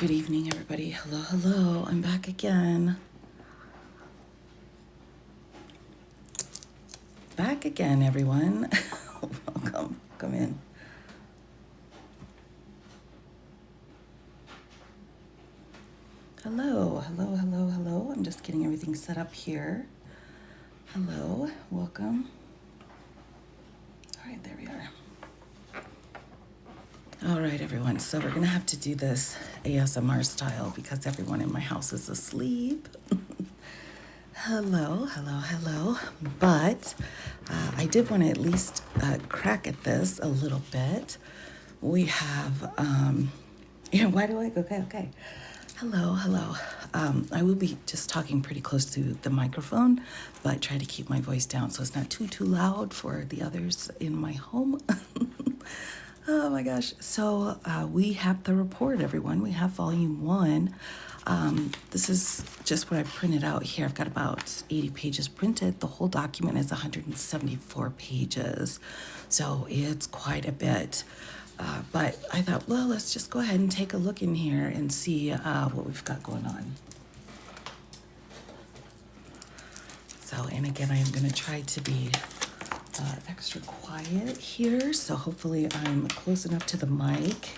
Good evening, everybody. Hello, hello. I'm back again. Back again, everyone. Welcome. Come in. Hello, hello, hello, hello. I'm just getting everything set up here. Hello, welcome. All right, there we are. All right, everyone. So we're going to have to do this ASMR style because everyone in my house is asleep. Hello, hello, hello. But I did want to at least crack at this a little bit. We have, why do I? Okay. Hello, hello. I will be just talking pretty close to the microphone, but try to keep my voice down so it's not too loud for the others in my home. Oh my gosh. So we have the report, everyone. We have volume 1. This is just what I printed out here. I've got about 80 pages printed. The whole document is 174 pages. So it's quite a bit. But I thought, well, let's just go ahead and take a look in here and see what we've got going on. So, and again, I am going to try to be extra quiet here. So hopefully I'm close enough to the mic.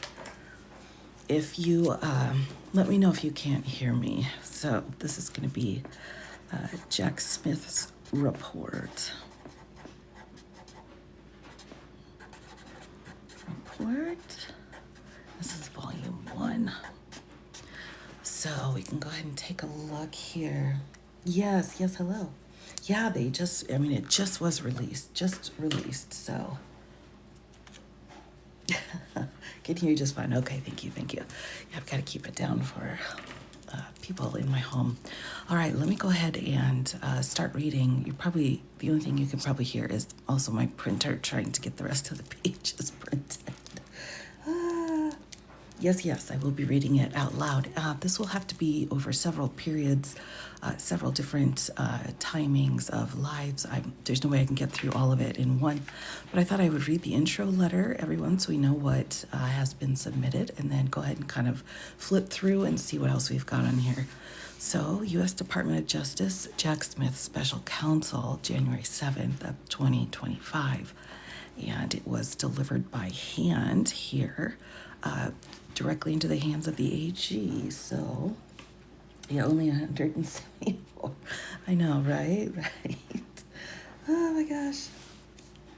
If you, let me know if you can't hear me. So this is going to be Jack Smith's report. This is volume 1. So we can go ahead and take a look here. Yes, hello. Yeah, it just was released, so. Can hear you just fine. Okay, thank you. Yeah, I've got to keep it down for people in my home. All right, let me go ahead and start reading. The only thing you can probably hear is also my printer trying to get the rest of the pages printed. Yes, I will be reading it out loud. This will have to be over several periods, several different timings of lives. There's no way I can get through all of it in one, but I thought I would read the intro letter, everyone, so we know what has been submitted, and then go ahead and kind of flip through and see what else we've got on here. So, U.S. Department of Justice, Jack Smith, Special Counsel, January 7th of 2025, and it was delivered by hand here. Directly into the hands of the AG. So, yeah, only 174. I know, right? Oh my gosh.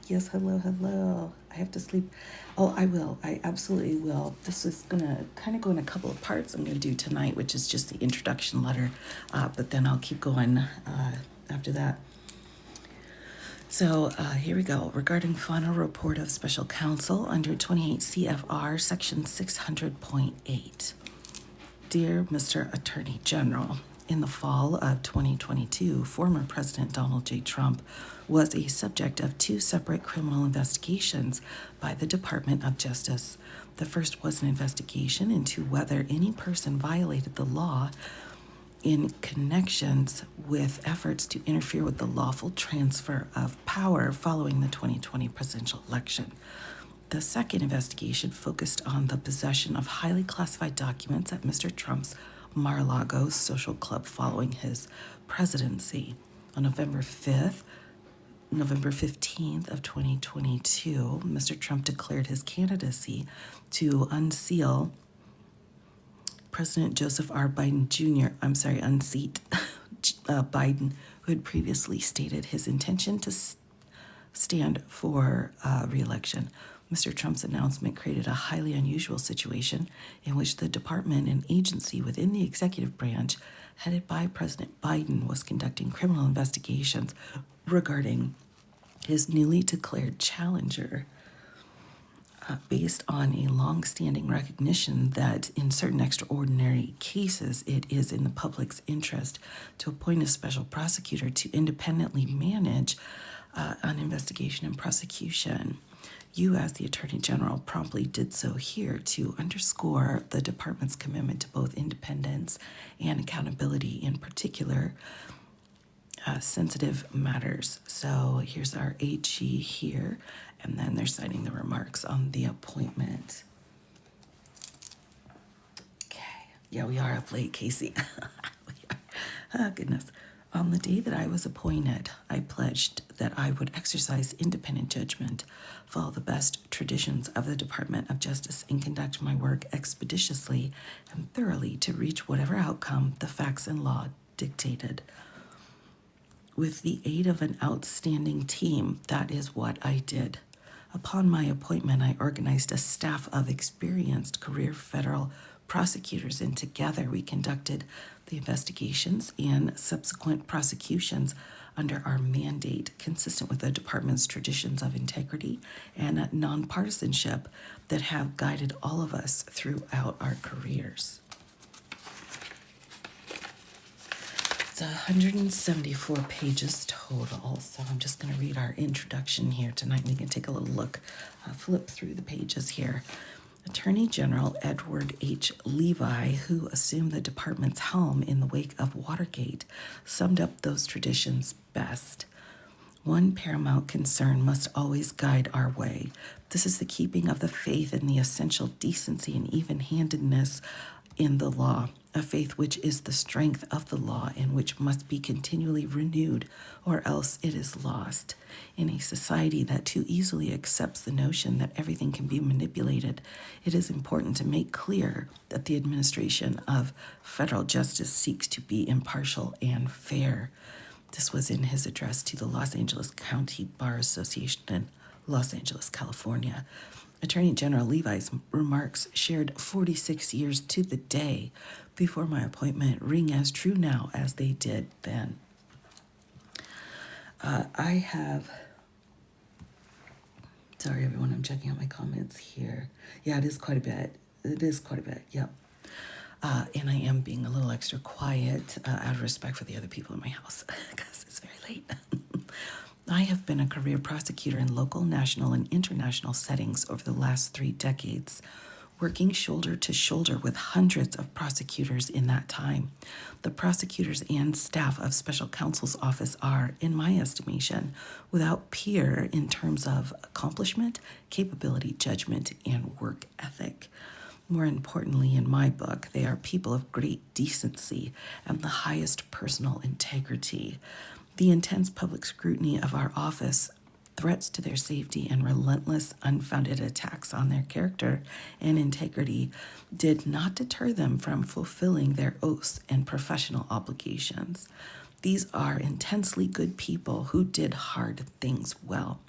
Yes, hello. I have to sleep. Oh, I will. I absolutely will. This is going to kind of go in a couple of parts I'm going to do tonight, which is just the introduction letter. But then I'll keep going after that. So here we go. Regarding final report of special counsel under 28 CFR section 600.8. Dear Mr. Attorney General, in the fall of 2022, former President Donald J. Trump was a subject of 2 separate criminal investigations by the Department of Justice. The first was an investigation into whether any person violated the law in connections with efforts to interfere with the lawful transfer of power following the 2020 presidential election. The second investigation focused on the possession of highly classified documents at Mr. Trump's Mar-a-Lago social club following his presidency. On November 15th of 2022, Mr. Trump declared his candidacy to unseal President Joseph R. Biden Jr., unseat Biden, who had previously stated his intention to stand for re-election. Mr. Trump's announcement created a highly unusual situation in which the department and agency within the executive branch, headed by President Biden, was conducting criminal investigations regarding his newly declared challenger. Based on a long-standing recognition that in certain extraordinary cases it is in the public's interest to appoint a special prosecutor to independently manage an investigation and prosecution. You, as the Attorney General, promptly did so here to underscore the department's commitment to both independence and accountability, in particular sensitive matters. So here's our AG here, and then they're signing the remarks on the appointment. Okay. Yeah, we are up late, Casey. We are. Oh, goodness. On the day that I was appointed, I pledged that I would exercise independent judgment, follow the best traditions of the Department of Justice, and conduct my work expeditiously and thoroughly to reach whatever outcome the facts and law dictated. With the aid of an outstanding team, that is what I did. Upon my appointment, I organized a staff of experienced career federal prosecutors, and together we conducted the investigations and subsequent prosecutions under our mandate, consistent with the department's traditions of integrity and nonpartisanship that have guided all of us throughout our careers. It's 174 pages total, so I'm just going to read our introduction here tonight. We can take a little look, flip through the pages here. Attorney General Edward H. Levi, who assumed the department's helm in the wake of Watergate, summed up those traditions best. One paramount concern must always guide our way. This is the keeping of the faith and the essential decency and even-handedness in the law, a faith which is the strength of the law and which must be continually renewed, or else it is lost. In a society that too easily accepts the notion that everything can be manipulated, it is important to make clear that the administration of federal justice seeks to be impartial and fair. This was in his address to the Los Angeles County Bar Association in Los Angeles, California. Attorney General Levi's remarks, shared 46 years to the day before my appointment, ring as true now as they did then. Sorry everyone, I'm checking out my comments here. Yeah, it is quite a bit. Yep. And I am being a little extra quiet out of respect for the other people in my house because it's very late. I have been a career prosecutor in local, national, and international settings over the last 3 decades, working shoulder to shoulder with hundreds of prosecutors in that time. The prosecutors and staff of Special Counsel's Office are, in my estimation, without peer in terms of accomplishment, capability, judgment, and work ethic. More importantly, in my book, they are people of great decency and the highest personal integrity. The intense public scrutiny of our office, threats to their safety, and relentless, unfounded attacks on their character and integrity did not deter them from fulfilling their oaths and professional obligations. These are intensely good people who did hard things well.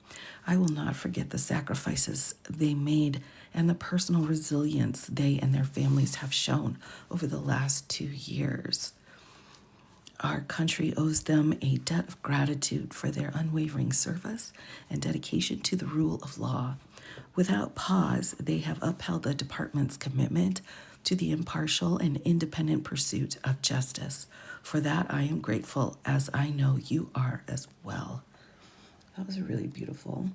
I will not forget the sacrifices they made and the personal resilience they and their families have shown over the last 2 years. Our country owes them a debt of gratitude for their unwavering service and dedication to the rule of law. Without pause, they have upheld the department's commitment to the impartial and independent pursuit of justice. For that, I am grateful, as I know you are as well. That was really beautiful.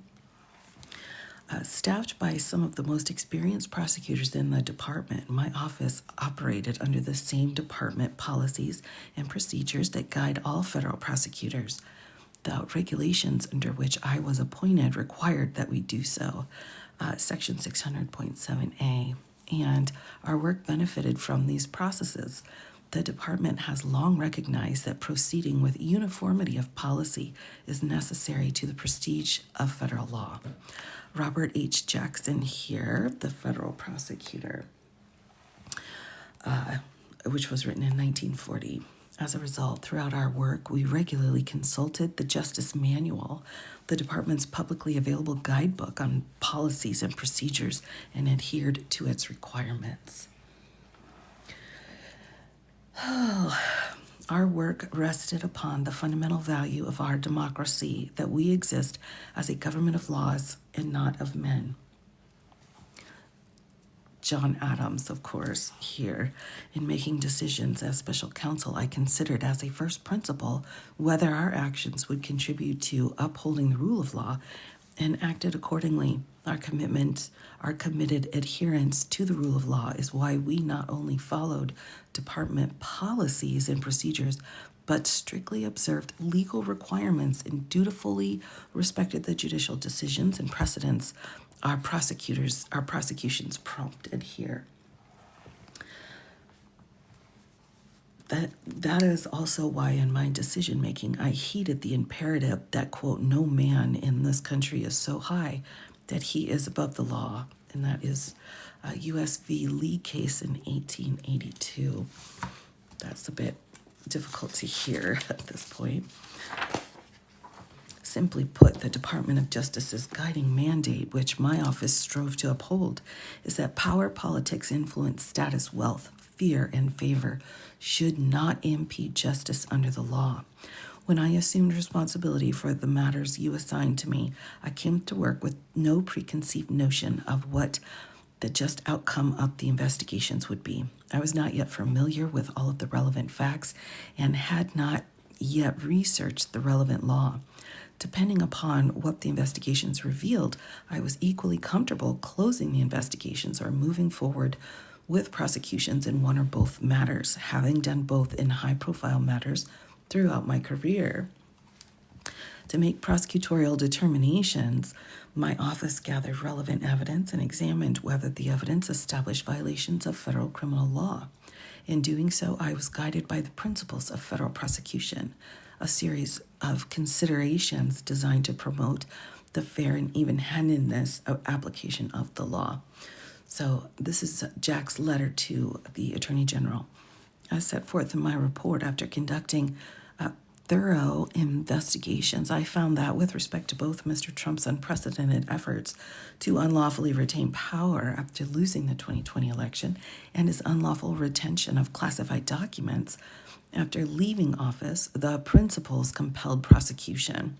Staffed by some of the most experienced prosecutors in the department, my office operated under the same department policies and procedures that guide all federal prosecutors. The regulations under which I was appointed required that we do so, Section 600.7a, and our work benefited from these processes. The department has long recognized that proceeding with uniformity of policy is necessary to the prestige of federal law. Robert H. Jackson here, the federal prosecutor, which was written in 1940. As a result, throughout our work, we regularly consulted the Justice Manual, the department's publicly available guidebook on policies and procedures, and adhered to its requirements. Our work rested upon the fundamental value of our democracy, that we exist as a government of laws and not of men. John Adams, of course, here. In making decisions as special counsel, I considered as a first principle whether our actions would contribute to upholding the rule of law, and acted accordingly. Our committed adherence to the rule of law is why we not only followed department policies and procedures, but strictly observed legal requirements and dutifully respected the judicial decisions and precedents our prosecutions prompted here. That is also why in my decision making I heeded the imperative that, quote, no man in this country is so high that he is above the law. And that is a U.S. v. Lee case in 1882. That's a bit difficult to hear at this point. Simply put, the Department of Justice's guiding mandate, which my office strove to uphold, is that power, politics, influence, status, wealth, fear, and favor should not impede justice under the law. When I assumed responsibility for the matters you assigned to me, I came to work with no preconceived notion of what the just outcome of the investigations would be. I was not yet familiar with all of the relevant facts and had not yet researched the relevant law. Depending upon what the investigations revealed, I was equally comfortable closing the investigations or moving forward with prosecutions in one or both matters, having done both in high-profile matters throughout my career. To make prosecutorial determinations, my office gathered relevant evidence and examined whether the evidence established violations of federal criminal law. In doing so, I was guided by the principles of federal prosecution, a series of considerations designed to promote the fair and even-handedness of application of the law. So this is Jack's letter to the Attorney General. As set forth in my report, after conducting thorough investigations, I found that with respect to both Mr. Trump's unprecedented efforts to unlawfully retain power after losing the 2020 election and his unlawful retention of classified documents after leaving office, the principles compelled prosecution.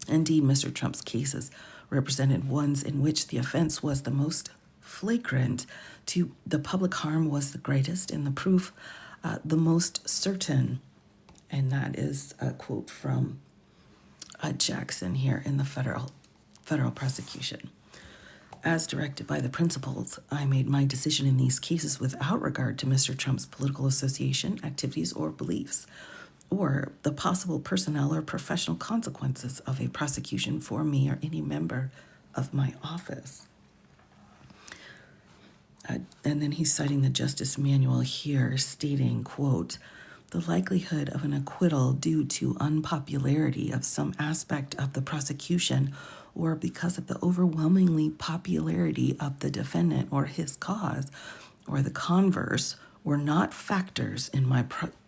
Indeed, Mr. Trump's cases represented ones in which the offense was the most flagrant, to the public harm was the greatest, and the proof the most certain. And that is a quote from Jackson here in the federal prosecution. As directed by the principals, I made my decision in these cases without regard to Mr. Trump's political association, activities, or beliefs, or the possible personnel or professional consequences of a prosecution for me or any member of my office. And then he's citing the Justice Manual here, stating, quote, the likelihood of an acquittal due to unpopularity of some aspect of the prosecution or because of the overwhelmingly popularity of the defendant or his cause, or the converse, were not factors in my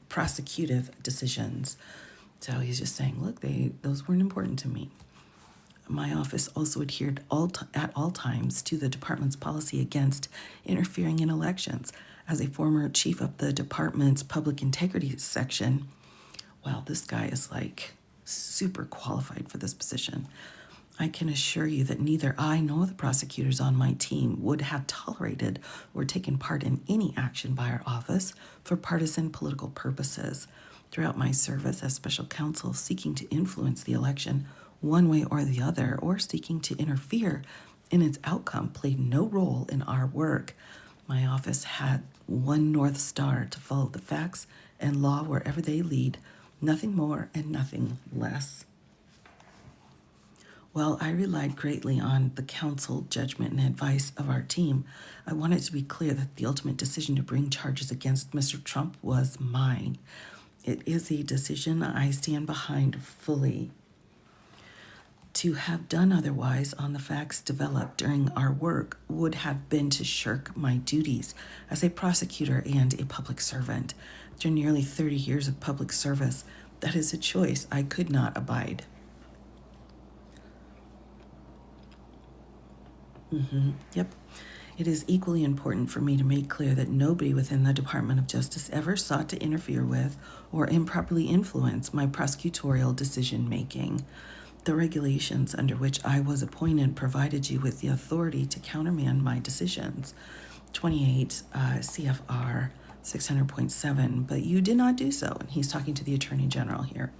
prosecutive decisions. So he's just saying, look, those weren't important to me. My office also adhered at all times to the department's policy against interfering in elections. As a former chief of the department's public integrity section, wow, this guy is like super qualified for this position. I can assure you that neither I nor the prosecutors on my team would have tolerated or taken part in any action by our office for partisan political purposes. Throughout my service as special counsel seeking to influence the election one way or the other, or seeking to interfere in its outcome, played no role in our work. My office had one North Star: to follow the facts and law wherever they lead, nothing more and nothing less. While I relied greatly on the counsel, judgment, and advice of our team, I wanted to be clear that the ultimate decision to bring charges against Mr. Trump was mine. It is a decision I stand behind fully. To have done otherwise on the facts developed during our work would have been to shirk my duties as a prosecutor and a public servant. After nearly 30 years of public service, that is a choice I could not abide. Yep. It is equally important for me to make clear that nobody within the Department of Justice ever sought to interfere with or improperly influence my prosecutorial decision-making. The regulations under which I was appointed provided you with the authority to countermand my decisions, 28 CFR 600.7, but you did not do so. And he's talking to the Attorney General here.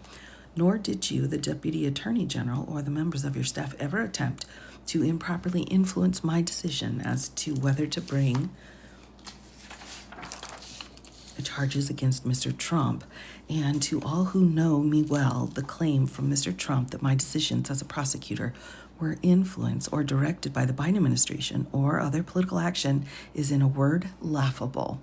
Nor did you, the Deputy Attorney General, or the members of your staff ever attempt to improperly influence my decision as to whether to bring charges against Mr. Trump. And to all who know me well, the claim from Mr. Trump that my decisions as a prosecutor were influenced or directed by the Biden administration or other political action is, in a word, laughable.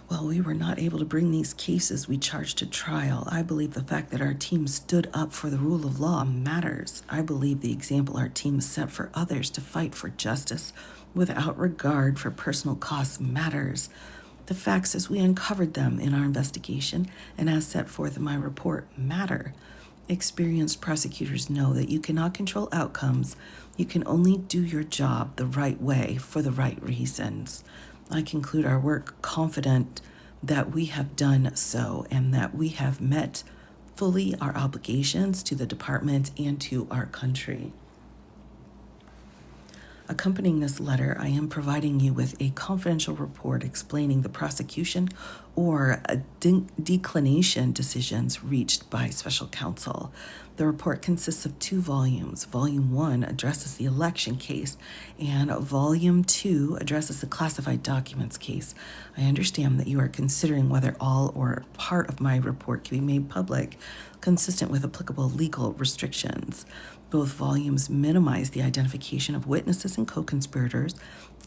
While we were not able to bring these cases we charged to trial, I believe the fact that our team stood up for the rule of law matters. I believe the example our team set for others to fight for justice without regard for personal costs matters. The facts as we uncovered them in our investigation and as set forth in my report matter. Experienced prosecutors know that you cannot control outcomes. You can only do your job the right way for the right reasons. I conclude our work confident that we have done so and that we have met fully our obligations to the department and to our country. Accompanying this letter, I am providing you with a confidential report explaining the prosecution or declination decisions reached by special counsel. The report consists of 2 volumes. Volume 1 addresses the election case, and Volume 2 addresses the classified documents case. I understand that you are considering whether all or part of my report can be made public, consistent with applicable legal restrictions. Both volumes minimize the identification of witnesses and co-conspirators,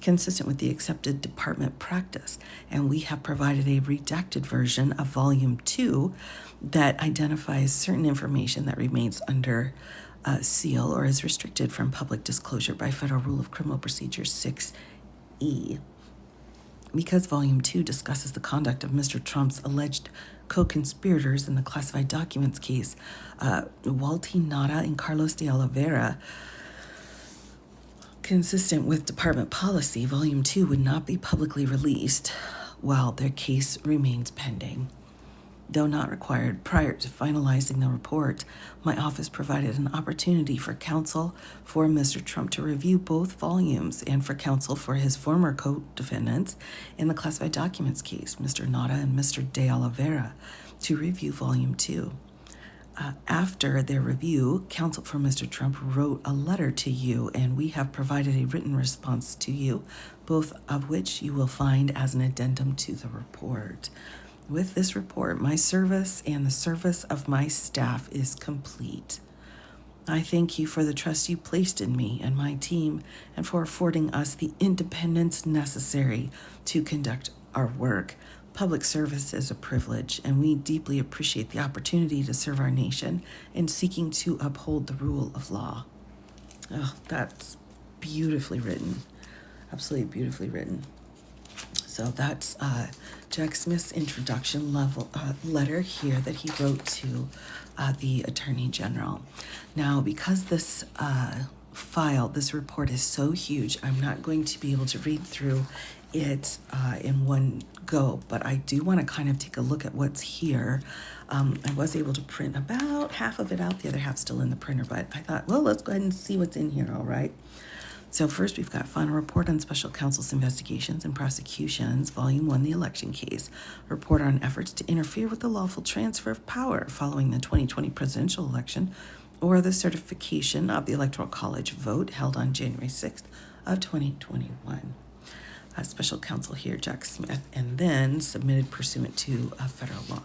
consistent with the accepted department practice, and we have provided a redacted version of Volume 2 that identifies certain information that remains under seal or is restricted from public disclosure by Federal Rule of Criminal Procedure 6E. Because Volume 2 discusses the conduct of Mr. Trump's alleged co-conspirators in the classified documents case, Walty Nada and Carlos de Oliveira, consistent with department policy, Volume 2 would not be publicly released while their case remains pending. Though not required prior to finalizing the report, my office provided an opportunity for counsel for Mr. Trump to review both volumes and for counsel for his former co-defendants in the classified documents case, Mr. Nada and Mr. de Oliveira, to review Volume 2. After their review, counsel for Mr. Trump wrote a letter to you, and we have provided a written response to you, both of which you will find as an addendum to the report. With this report, my service and the service of my staff is complete. I thank you for the trust you placed in me and my team and for affording us the independence necessary to conduct our work. Public service is a privilege, and we deeply appreciate the opportunity to serve our nation in seeking to uphold the rule of law. Oh, that's beautifully written. Absolutely beautifully written. So that's Jack Smith's introduction letter here that he wrote to the Attorney General. Now, because this this report is so huge, I'm not going to be able to read through it in one go, but I do want to kind of take a look at what's here. I was able to print about half of it out, the other half still in the printer, but I thought, well, let's go ahead and see what's in here, all right? So first, we've got Final Report on Special Counsel's Investigations and Prosecutions, Volume 1, the Election Case. Report on efforts to interfere with the lawful transfer of power following the 2020 presidential election or the certification of the Electoral College vote held on January 6th of 2021. Special Counsel here, Jack Smith, and then submitted pursuant to federal law.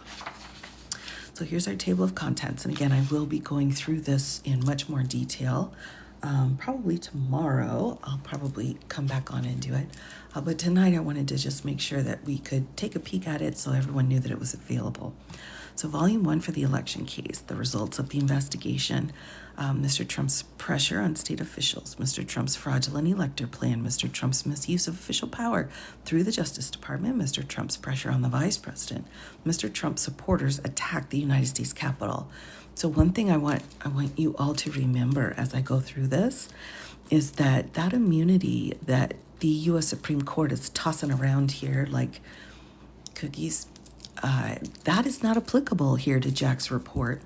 So here's our table of contents. And again, I will be going through this in much more detail. Probably tomorrow, I'll probably come back on and do it. But tonight I wanted to just make sure that we could take a peek at it so everyone knew that it was available. So Volume 1 for the election case, the results of the investigation, Mr. Trump's pressure on state officials, Mr. Trump's fraudulent elector plan, Mr. Trump's misuse of official power through the Justice Department, Mr. Trump's pressure on the Vice President, Mr. Trump's supporters attacked the United States Capitol. So one thing I want you all to remember as I go through this is that immunity that the U.S. Supreme Court is tossing around here like cookies, that is not applicable here to Jack's report,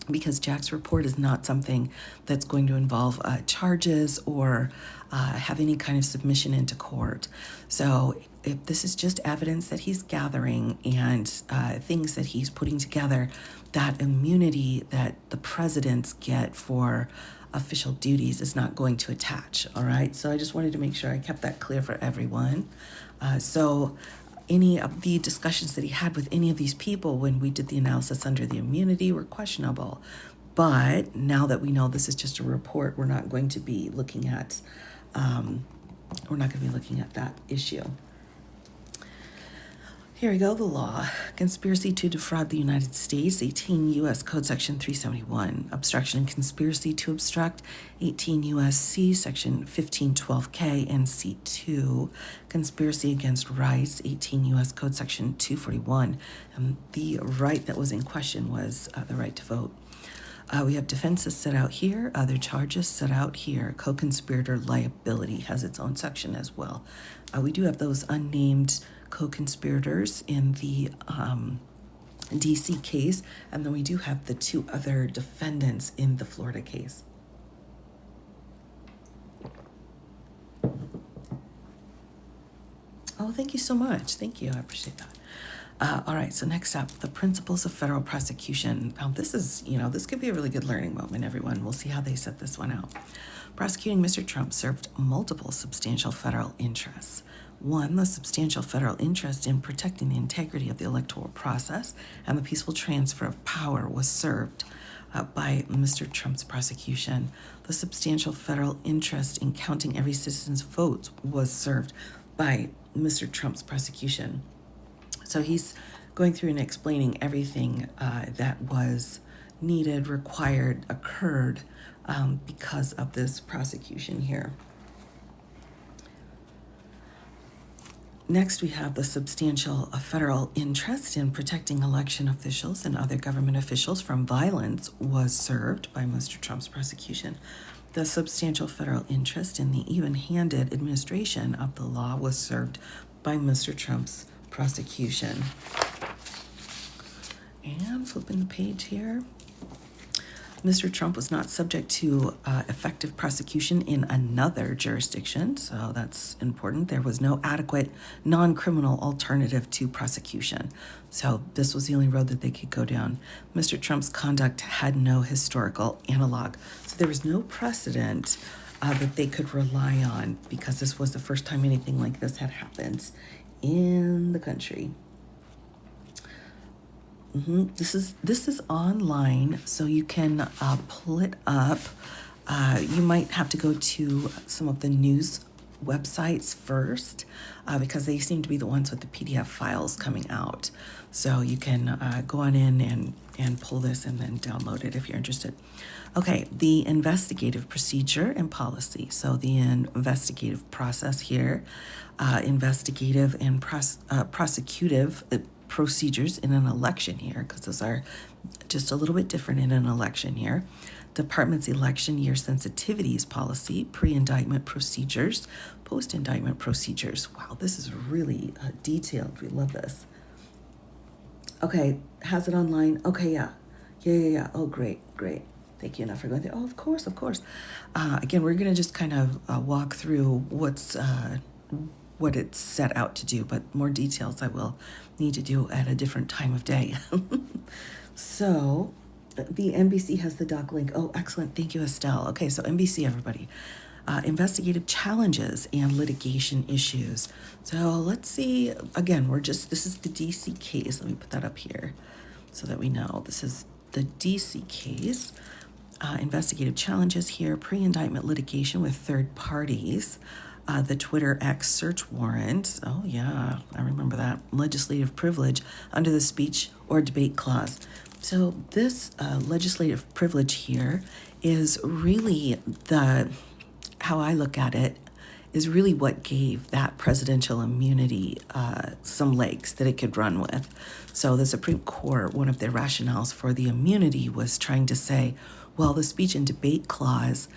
because Jack's report is not something that's going to involve charges or have any kind of submission into court. So if this is just evidence that he's gathering and things that he's putting together, that immunity that the presidents get for official duties is not going to attach, all right? So I just wanted to make sure I kept that clear for everyone. So any of the discussions that he had with any of these people when we did the analysis under the immunity were questionable. But now that we know this is just a report, we're not going to be looking at that issue. Here we go, the law. Conspiracy to defraud the United States, 18 U.S. Code Section 371. Obstruction and conspiracy to obstruct, 18 U.S.C. Section 1512K and C2. Conspiracy against rights, 18 U.S. Code Section 241. The right that was in question was the right to vote. We have defenses set out here, other charges set out here. Co-conspirator liability has its own section as well. We do have those unnamed co-conspirators in the DC case, and then we do have the two other defendants in the Florida case. Oh, thank you so much. Thank you. I appreciate that. All right, so next up, the principles of federal prosecution. Now, this is, this could be a really good learning moment, everyone. We'll see how they set this one out. Prosecuting Mr. Trump served multiple substantial federal interests. One, the substantial federal interest in protecting the integrity of the electoral process and the peaceful transfer of power was served by Mr. Trump's prosecution. The substantial federal interest in counting every citizen's votes was served by Mr. Trump's prosecution. So he's going through and explaining everything that was needed, required, occurred because of this prosecution here. Next, we have the substantial federal interest in protecting election officials and other government officials from violence was served by Mr. Trump's prosecution. The substantial federal interest in the even-handed administration of the law was served by Mr. Trump's prosecution. And flipping the page here. Mr. Trump was not subject to effective prosecution in another jurisdiction, so that's important. There was no adequate non-criminal alternative to prosecution. So this was the only road that they could go down. Mr. Trump's conduct had no historical analog. So there was no precedent that they could rely on because this was the first time anything like this had happened in the country. This is online, so you can pull it up. You might have to go to some of the news websites first because they seem to be the ones with the PDF files coming out. So you can go on in and pull this and then download it if you're interested. Okay, the investigative procedure and policy. So the investigative process here, investigative and prosecutive procedures in an election year, because those are just a little bit different in an election year. Department's election year sensitivities policy, pre-indictment procedures, post-indictment procedures. Wow, this is really detailed. We love this. Okay, has it online? Okay, yeah. Oh, great. Thank you enough for going there. Oh, of course. Again, we're going to just kind of walk through what it's set out to do, but more details I will need to do at a different time of day. So the NBC has the doc link. Oh, excellent. Thank you, Estelle. Okay, so NBC, everybody. Investigative challenges and litigation issues. So let's see. Again, this is the DC case. Let me put that up here so that we know. This is the DC case. Investigative challenges here, pre-indictment litigation with third parties. The Twitter X search warrant. Oh, yeah, I remember that. Legislative privilege under the speech or debate clause. So this legislative privilege here is really how I look at it, is really what gave that presidential immunity some legs that it could run with. So the Supreme Court, one of their rationales for the immunity was trying to say, well, the speech and debate clause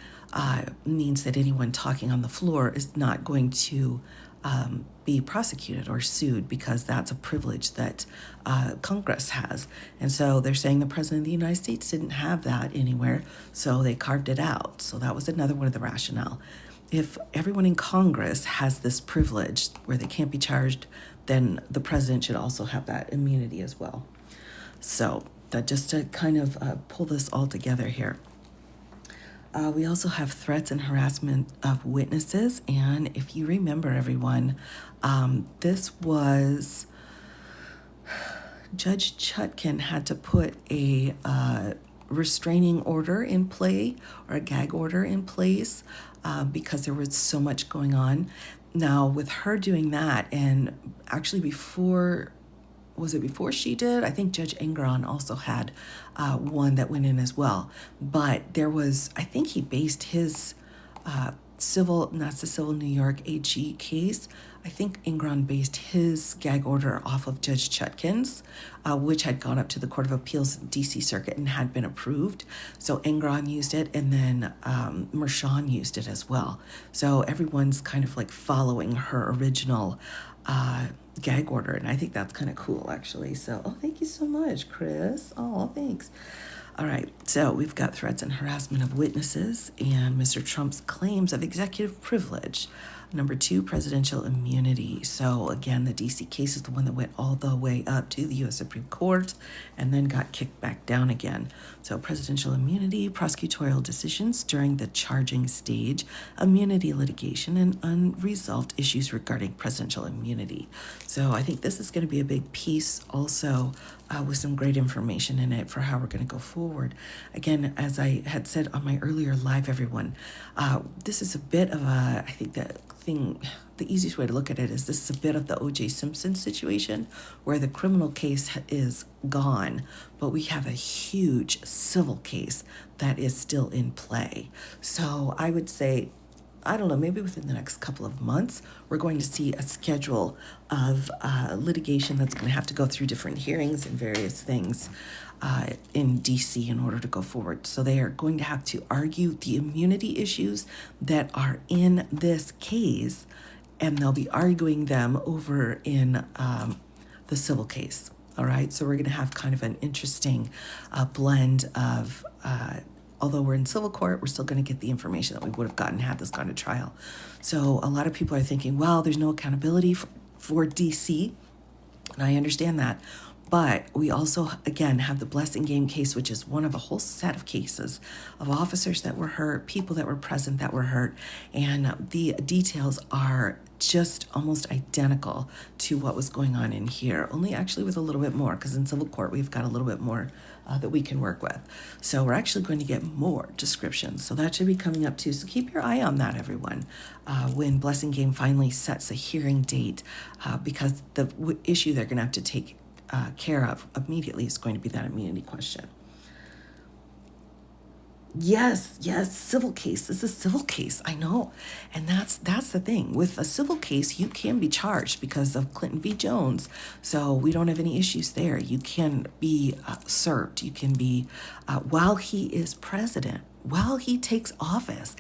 means that anyone talking on the floor is not going to be prosecuted or sued because that's a privilege that Congress has. And so they're saying the President of the United States didn't have that anywhere, so they carved it out. So that was another one of the rationale. If everyone in Congress has this privilege where they can't be charged, then the president should also have that immunity as well. So that just to kind of pull this all together here. We also have threats and harassment of witnesses. And if you remember, everyone, this was Judge Chutkan had to put a restraining order in play or a gag order in place because there was so much going on. Now, with her doing that, and actually before was it before she did? I think Judge Engron also had one that went in as well. But there was, I think he based his not the civil New York AG case. I think Engron based his gag order off of Judge Chutkin's, which had gone up to the Court of Appeals DC Circuit and had been approved. So Engron used it, and then Mershon used it as well. So everyone's kind of like following her original gag order, and I think that's kind of cool, actually. So, thank you so much, Chris. Oh, thanks. All right, so we've got threats and harassment of witnesses and Mr. Trump's claims of executive privilege. Number 2, presidential immunity. So again, the DC case is the one that went all the way up to the U.S. Supreme Court and then got kicked back down again. So presidential immunity, prosecutorial decisions during the charging stage, immunity litigation, and unresolved issues regarding presidential immunity. So I think this is going to be a big piece also with some great information in it for how we're going to go forward. Again, as I had said on my earlier live, everyone, this is a bit of a, I think the easiest way to look at it is this is a bit of the O.J. Simpson situation where the criminal case is gone, but we have a huge civil case that is still in play. So I would say, I don't know, maybe within the next couple of months, we're going to see a schedule of litigation that's going to have to go through different hearings and various things in DC in order to go forward. So they are going to have to argue the immunity issues that are in this case, and they'll be arguing them over in the civil case. All right, so we're going to have kind of an interesting blend of although we're in civil court, we're still going to get the information that we would have gotten had this gone to trial. So a lot of people are thinking, well, there's no accountability for DC, and I understand that. But we also, again, have the Blessing Game case, which is one of a whole set of cases of officers that were hurt, people that were present that were hurt, and the details are just almost identical to what was going on in here, only actually with a little bit more, because in civil court we've got a little bit more that we can work with. So we're actually going to get more descriptions. So that should be coming up too. So keep your eye on that, everyone, when Blessing Game finally sets a hearing date, because the issue they're going to have to take care of immediately is going to be that immunity question. Yes, civil case. This is a civil case. I know. And that's the thing. With a civil case, you can be charged because of Clinton v. Jones. So we don't have any issues there. You can be served. You can be, while he is president, while he takes office,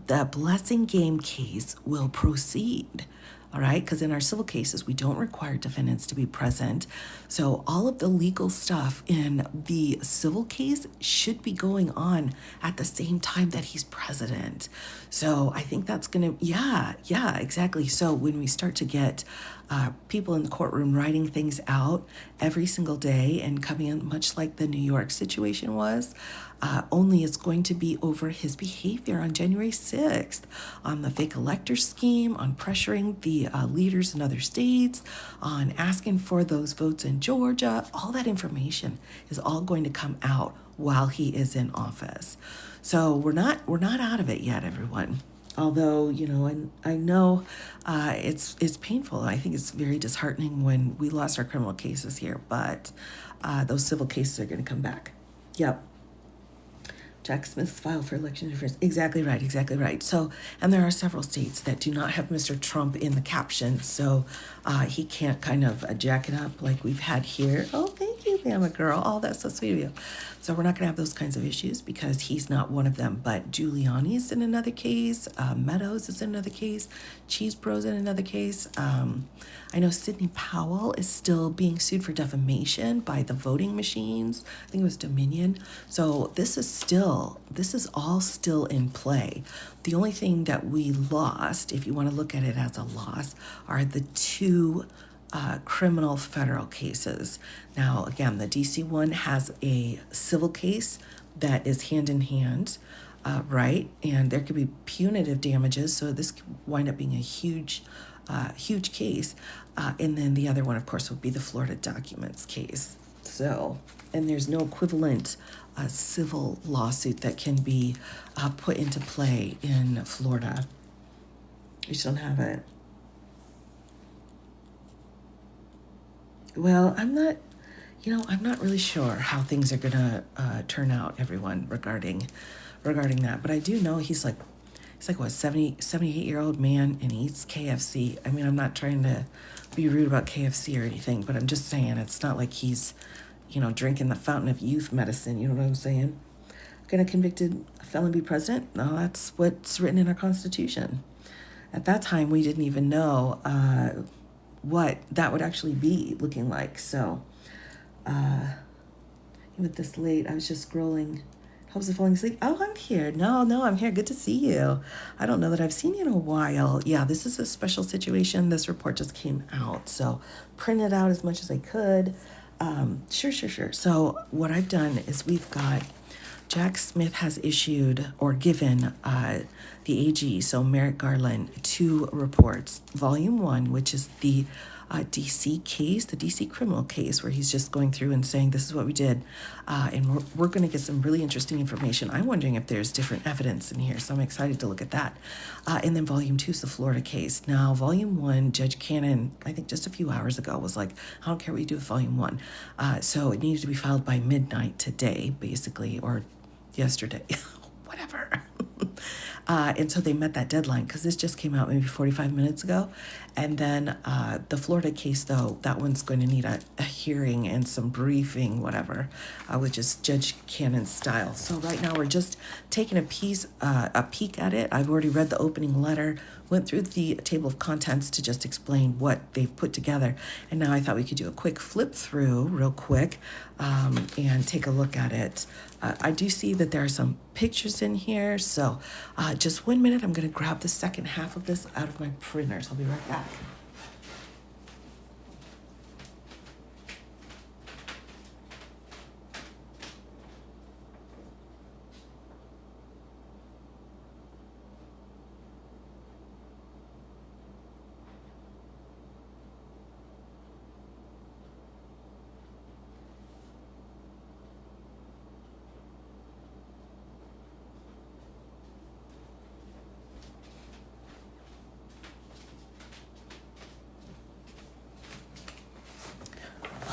the Blessing Game case will proceed. All right, because in our civil cases, we don't require defendants to be present. So all of the legal stuff in the civil case should be going on at the same time that he's president. So I think that's going to, yeah, exactly. So when we start to get people in the courtroom writing things out every single day and coming in, much like the New York situation was, only it's going to be over his behavior on January 6th, on the fake elector scheme, on pressuring the leaders in other states, on asking for those votes in Georgia. All that information is all going to come out while he is in office. So we're not out of it yet, everyone. Although, and I know it's painful. I think it's very disheartening when we lost our criminal cases here, but those civil cases are going to come back. Yep. Jack Smith's file for election interference. Exactly right. So, and there are several states that do not have Mr. Trump in the caption, so he can't kind of jack it up like we've had here. Oh, thank you, Bama girl. Oh, that's so sweet of you. So we're not going to have those kinds of issues because he's not one of them. But Giuliani's in another case. Meadows is in another case. Cheese Bros in another case. I know Sidney Powell is still being sued for defamation by the voting machines. I think it was Dominion. So this is all still in play. The only thing that we lost, if you want to look at it as a loss, are the two criminal federal cases. Now, again, the DC one has a civil case that is hand in hand, right? And there could be punitive damages, so this could wind up being a huge case. And then the other one, of course, would be the Florida documents case. So, and there's no equivalent civil lawsuit that can be put into play in Florida. We just don't have it. Well, I'm not really sure how things are gonna turn out, everyone, regarding that. But I do know he's like what, 78-year-old man, and he eats KFC. I mean, I'm not trying to be rude about KFC or anything, but I'm just saying it's not like he's, drinking the fountain of youth medicine. You know what I'm saying? Can a convicted felon be president? No, that's what's written in our Constitution. At that time, we didn't even know what that would actually be looking like. So, even this late, I was just scrolling. Hopes of falling asleep. Oh, I'm here. No, I'm here. Good to see you. I don't know that I've seen you in a while. Yeah, this is a special situation. This report just came out, so print it out as much as I could. Sure. So what I've done is we've got Jack Smith has issued or given the AG, so Merrick Garland, 2 reports. Volume 1, which is the DC case, the DC criminal case, where he's just going through and saying, this is what we did. And we're going to get some really interesting information. I'm wondering if there's different evidence in here, so I'm excited to look at that. And then Volume 2 is the Florida case. Now, Volume 1, Judge Cannon, I think just a few hours ago, was like, I don't care what you do with Volume 1. So it needed to be filed by midnight today, basically, or yesterday, whatever. And so they met that deadline because this just came out maybe 45 minutes ago. And then the Florida case, though, that one's going to need a hearing and some briefing, whatever, which is Judge Cannon's style. So right now we're just taking a peek at it. I've already read the opening letter, went through the table of contents to just explain what they've put together. And now I thought we could do a quick flip through real quick and take a look at it. I do see that there are some pictures in here. So just 1 minute, I'm going to grab the second half of this out of my printers. I'll be right back.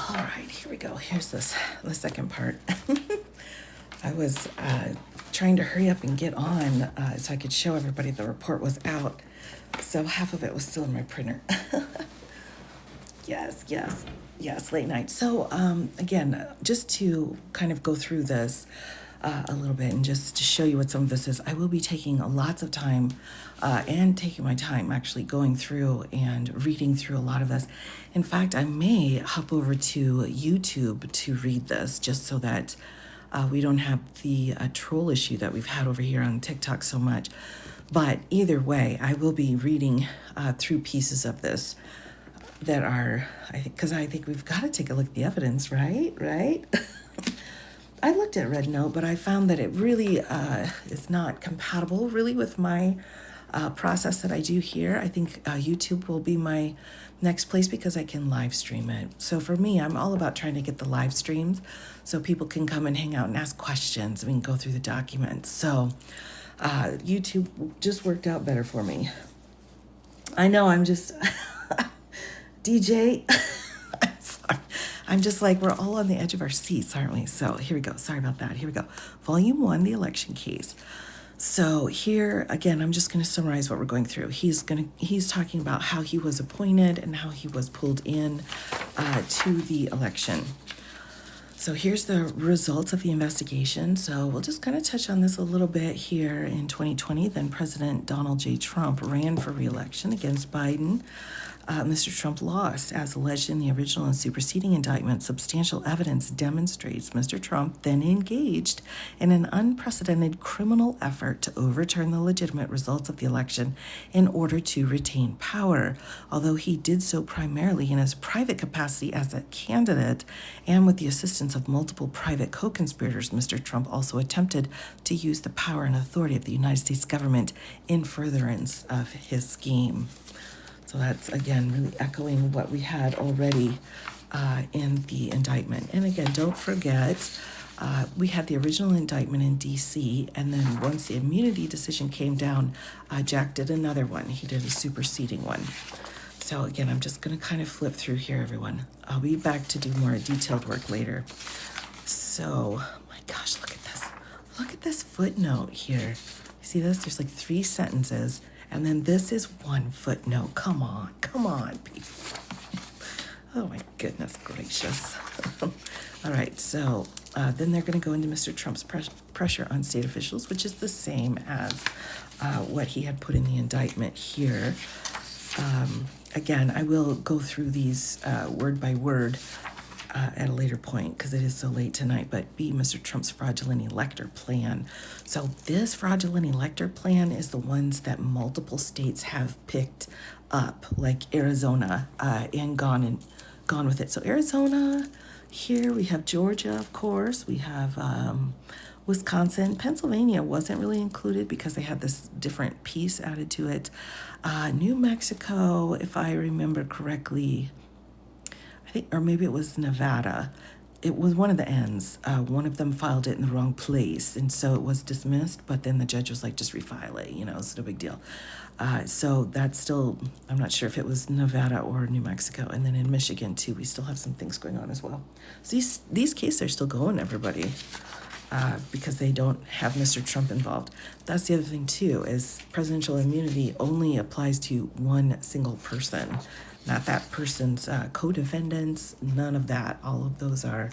All right, here we go. Here's the second part. I was trying to hurry up and get on so I could show everybody the report was out. So half of it was still in my printer. Yes, late night. So again, just to kind of go through this a little bit and just to show you what some of this is, I will be taking lots of time and taking my time actually going through and reading through a lot of this. In fact, I may hop over to YouTube to read this just so that we don't have the troll issue that we've had over here on TikTok so much. But either way, I will be reading through pieces of this that are, I think we've got to take a look at the evidence, right? I looked at Red Note, but I found that it really is not compatible really with my process that I do here. I think YouTube will be my next place because I can live stream it. So for me, I'm all about trying to get the live streams so people can come and hang out and ask questions. We can go through the documents. So YouTube just worked out better for me. I know, I'm just... DJ, I'm sorry. I'm just like, we're all on the edge of our seats, aren't we? So here we go. Sorry about that. Here we go. Volume 1, the election case. So here, again, I'm just going to summarize what we're going through. He's talking about how he was appointed and how he was pulled in to the election. So here's the results of the investigation. So we'll just kind of touch on this a little bit here. In 2020, then President Donald J. Trump ran for re-election against Biden. Mr. Trump lost. As alleged in the original and superseding indictment, substantial evidence demonstrates Mr. Trump then engaged in an unprecedented criminal effort to overturn the legitimate results of the election in order to retain power. Although he did so primarily in his private capacity as a candidate and with the assistance of multiple private co-conspirators, Mr. Trump also attempted to use the power and authority of the United States government in furtherance of his scheme. So that's, again, really echoing what we had already in the indictment. And again, don't forget, we had the original indictment in D.C., and then once the immunity decision came down, Jack did another one. He did a superseding one. So again, I'm just going to kind of flip through here, everyone. I'll be back to do more detailed work later. So, my gosh, look at this. Look at this footnote here. You see this? There's like 3 sentences, and then this is 1 footnote. Come on, people. Oh my goodness gracious. All right, so then they're going to go into Mr. Trump's pressure on state officials, which is the same as what he had put in the indictment here. Again, I will go through these word by word at a later point because it is so late tonight, but B, Mr. Trump's fraudulent elector plan. So this fraudulent elector plan is the ones that multiple states have picked up, like Arizona, and gone with it. So Arizona, here we have Georgia, of course, we have Wisconsin. Pennsylvania wasn't really included because they had this different piece added to it. New Mexico, if I remember correctly, I think, or maybe it was Nevada. It was one of the ends. One of them filed it in the wrong place, and so it was dismissed, but then the judge was like, just refile it, it's no big deal. So that's still, I'm not sure if it was Nevada or New Mexico. And then in Michigan, too, we still have some things going on as well. So these cases are still going, everybody. Because they don't have Mr. Trump involved. That's the other thing, too, is presidential immunity only applies to one single person, not that person's co-defendants, none of that. All of those are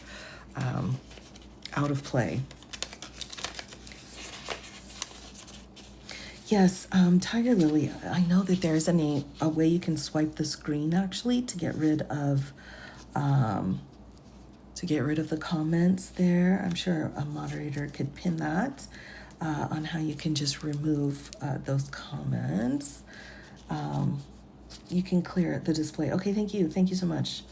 out of play. Yes, Tiger Lily, I know that there's a way you can swipe the screen, actually, to get rid of the comments there. I'm sure a moderator could pin that on how you can just remove those comments. You can clear the display. Okay, thank you so much.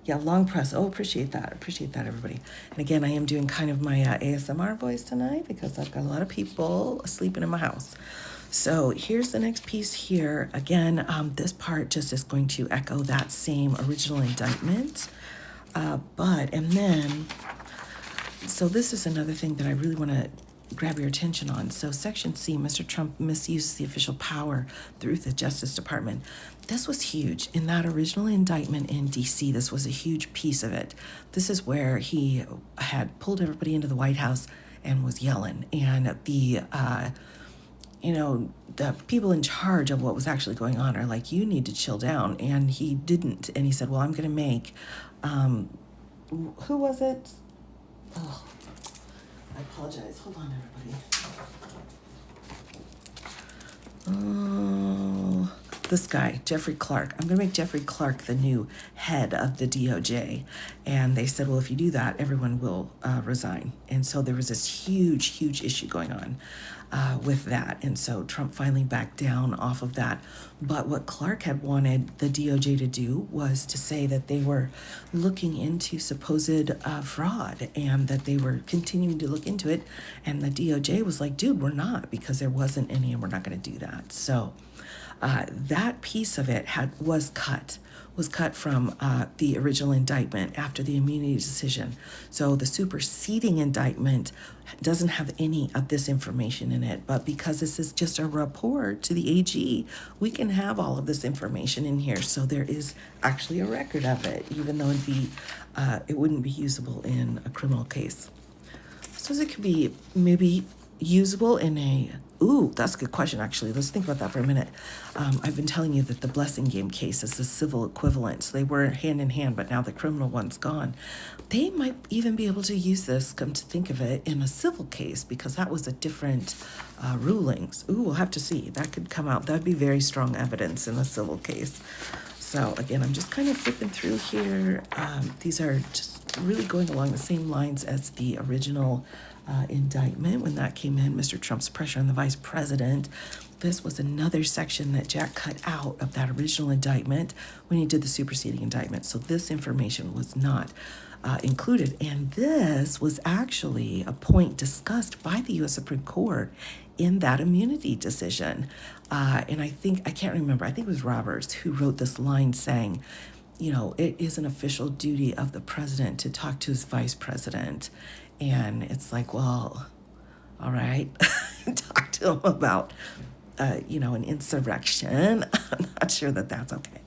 Yeah, long press. Oh, appreciate that, everybody. And again, I am doing kind of my ASMR voice tonight because I've got a lot of people sleeping in my house. So here's the next piece here. Again, this part just is going to echo that same original indictment. So this is another thing that I really want to grab your attention on. So Section C, Mr. Trump misuses the official power through the Justice Department. This was huge. In that original indictment in D.C., this was a huge piece of it. This is where he had pulled everybody into the White House and was yelling. And the people in charge of what was actually going on are like, you need to chill down. And he didn't. And he said, well, I'm going to make, who was it? Oh, I apologize. Hold on, everybody. Oh, this guy, Jeffrey Clark. I'm going to make Jeffrey Clark the new head of the DOJ. And they said, well, if you do that, everyone will resign. And so there was this huge issue going on with that. And so Trump finally backed down off of that. But what Clark had wanted the DOJ to do was to say that they were looking into supposed fraud and that they were continuing to look into it. And the DOJ was like, dude, we're not, because there wasn't any and we're not going to do that. So that piece of it was cut from the original indictment after the immunity decision. So the superseding indictment doesn't have any of this information in it, but because this is just a report to the AG, we can have all of this information in here. So there is actually a record of it, even though it wouldn't be usable in a criminal case. So it could be maybe usable in a, that's a good question, actually. Let's think about that for a minute. I've been telling you that the Blessing Game case is the civil equivalent. So they were hand in hand, but now the criminal one's gone. They might even be able to use this, come to think of it, in a civil case, because that was a different rulings. We'll have to see. That could come out. That'd be very strong evidence in a civil case. So again, I'm just kind of flipping through here. These are just really going along the same lines as the original indictment when that came in, Mr. Trump's pressure on the vice president. This was another section that Jack cut out of that original indictment when he did the superseding indictment. So this information was not included. And this was actually a point discussed by the U.S. Supreme Court in that immunity decision. And I can't remember, I think it was Roberts who wrote this line saying, it is an official duty of the president to talk to his vice president. And it's like, well, all right, talk to him about, an insurrection. I'm not sure that that's okay.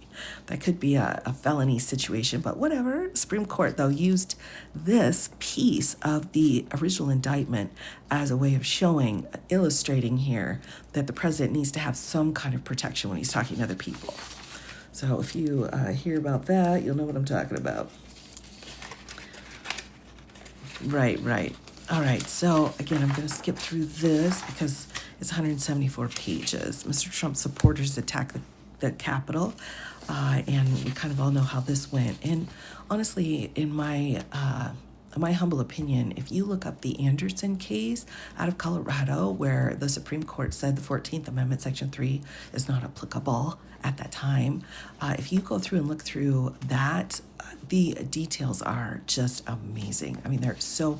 That could be a felony situation, but whatever. Supreme Court, though, used this piece of the original indictment as a way of showing, illustrating here that the president needs to have some kind of protection when he's talking to other people. So if you hear about that, you'll know what I'm talking about. Right, right. All right, so again, I'm going to skip through this because it's 174 pages. Mr. Trump's supporters attack the Capitol, and we kind of all know how this went. And honestly, in my humble opinion, if you look up the Anderson case out of Colorado, where the Supreme Court said the 14th Amendment, Section 3, is not applicable at that time, if you go through and look through that, the details are just amazing. I mean, they're so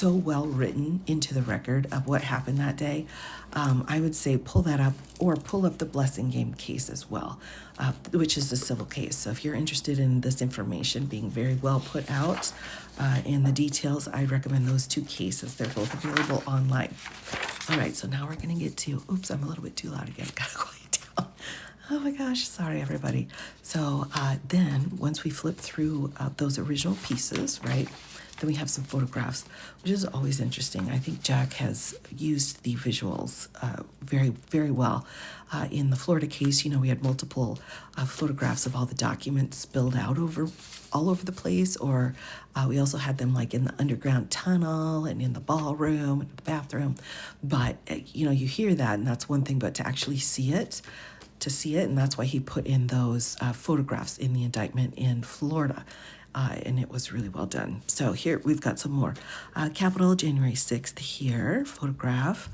well written into the record of what happened that day. I would say pull that up or pull up the Blessing Game case as well, which is a civil case. So if you're interested in this information being very well put out in the details, I recommend those two cases. They're both available online. All right, so now we're going to get to, oops, I'm a little bit too loud again. Gotta quiet down. Oh my gosh, sorry everybody. So then once we flip through those original pieces, right, then we have some photographs, which is always interesting. I think Jack has used the visuals very, very well. In the Florida case, you know, we had multiple photographs of all the documents spilled out all over the place, or we also had them like in the underground tunnel and in the ballroom and the bathroom. But, you know, you hear that and that's one thing, but to actually see it, and that's why he put in those photographs in the indictment in Florida, and it was really well done. So here we've got some more. Capitol, January 6th here, photograph.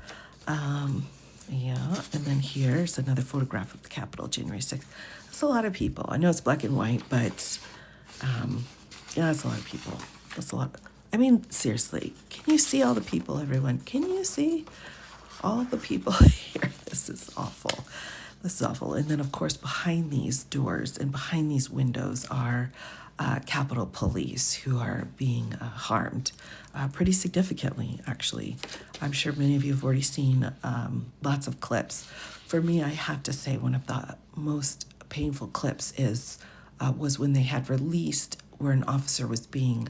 Yeah, and then here's another photograph of the Capitol, January 6th. That's a lot of people. I know it's black and white, but yeah, that's a lot of people. That's a lot. I mean, seriously, can you see all the people, everyone? Can you see all the people here? This is awful. This is awful. And then, of course, behind these doors and behind these windows are Capitol Police who are being harmed pretty significantly, actually. I'm sure many of you have already seen lots of clips. For me, I have to say one of the most painful clips was when they had released where an officer was being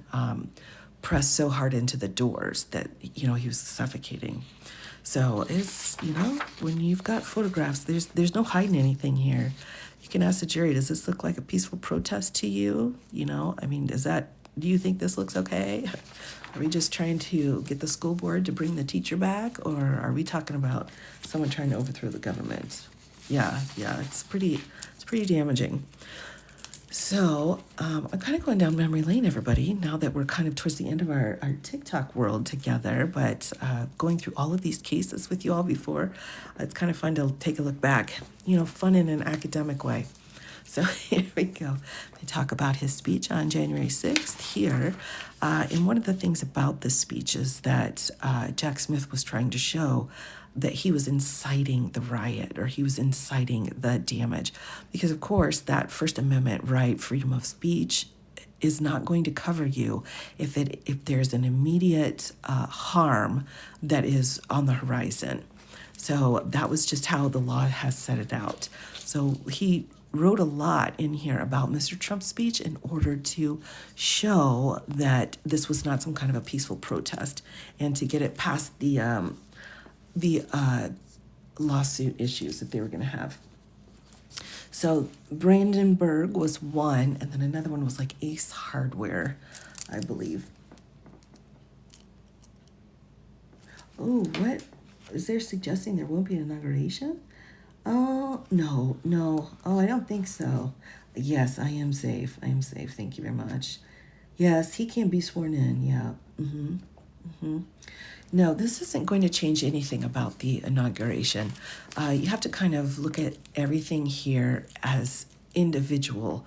pressed so hard into the doors that, you know, he was suffocating. So it's, you know, when you've got photographs, there's no hiding anything here. You can ask the jury, does this look like a peaceful protest to you? You know, I mean, do you think this looks okay? Are we just trying to get the school board to bring the teacher back? Or are we talking about someone trying to overthrow the government? Yeah, it's pretty damaging. So I'm kind of going down memory lane, everybody, now that we're kind of towards the end of our TikTok world together, but going through all of these cases with you all before, it's kind of fun to take a look back, you know, fun in an academic way. So here we go. They talk about his speech on January 6th here. And one of the things about this speech is that Jack Smith was trying to show that he was inciting the riot, or he was inciting the damage. Because, of course, that First Amendment right, freedom of speech, is not going to cover you if there's an immediate harm that is on the horizon. So that was just how the law has set it out. So he wrote a lot in here about Mr. Trump's speech in order to show that this was not some kind of a peaceful protest, and to get it past the lawsuit issues that they were going to have. So Brandenburg was one, and then another one was like Ace Hardware, I believe. Oh, what? Is there suggesting there won't be an inauguration? Oh, no. Oh, I don't think so. Yes, I am safe. Thank you very much. Yes, he can be sworn in. Yeah. No, this isn't going to change anything about the inauguration. You have to kind of look at everything here as individual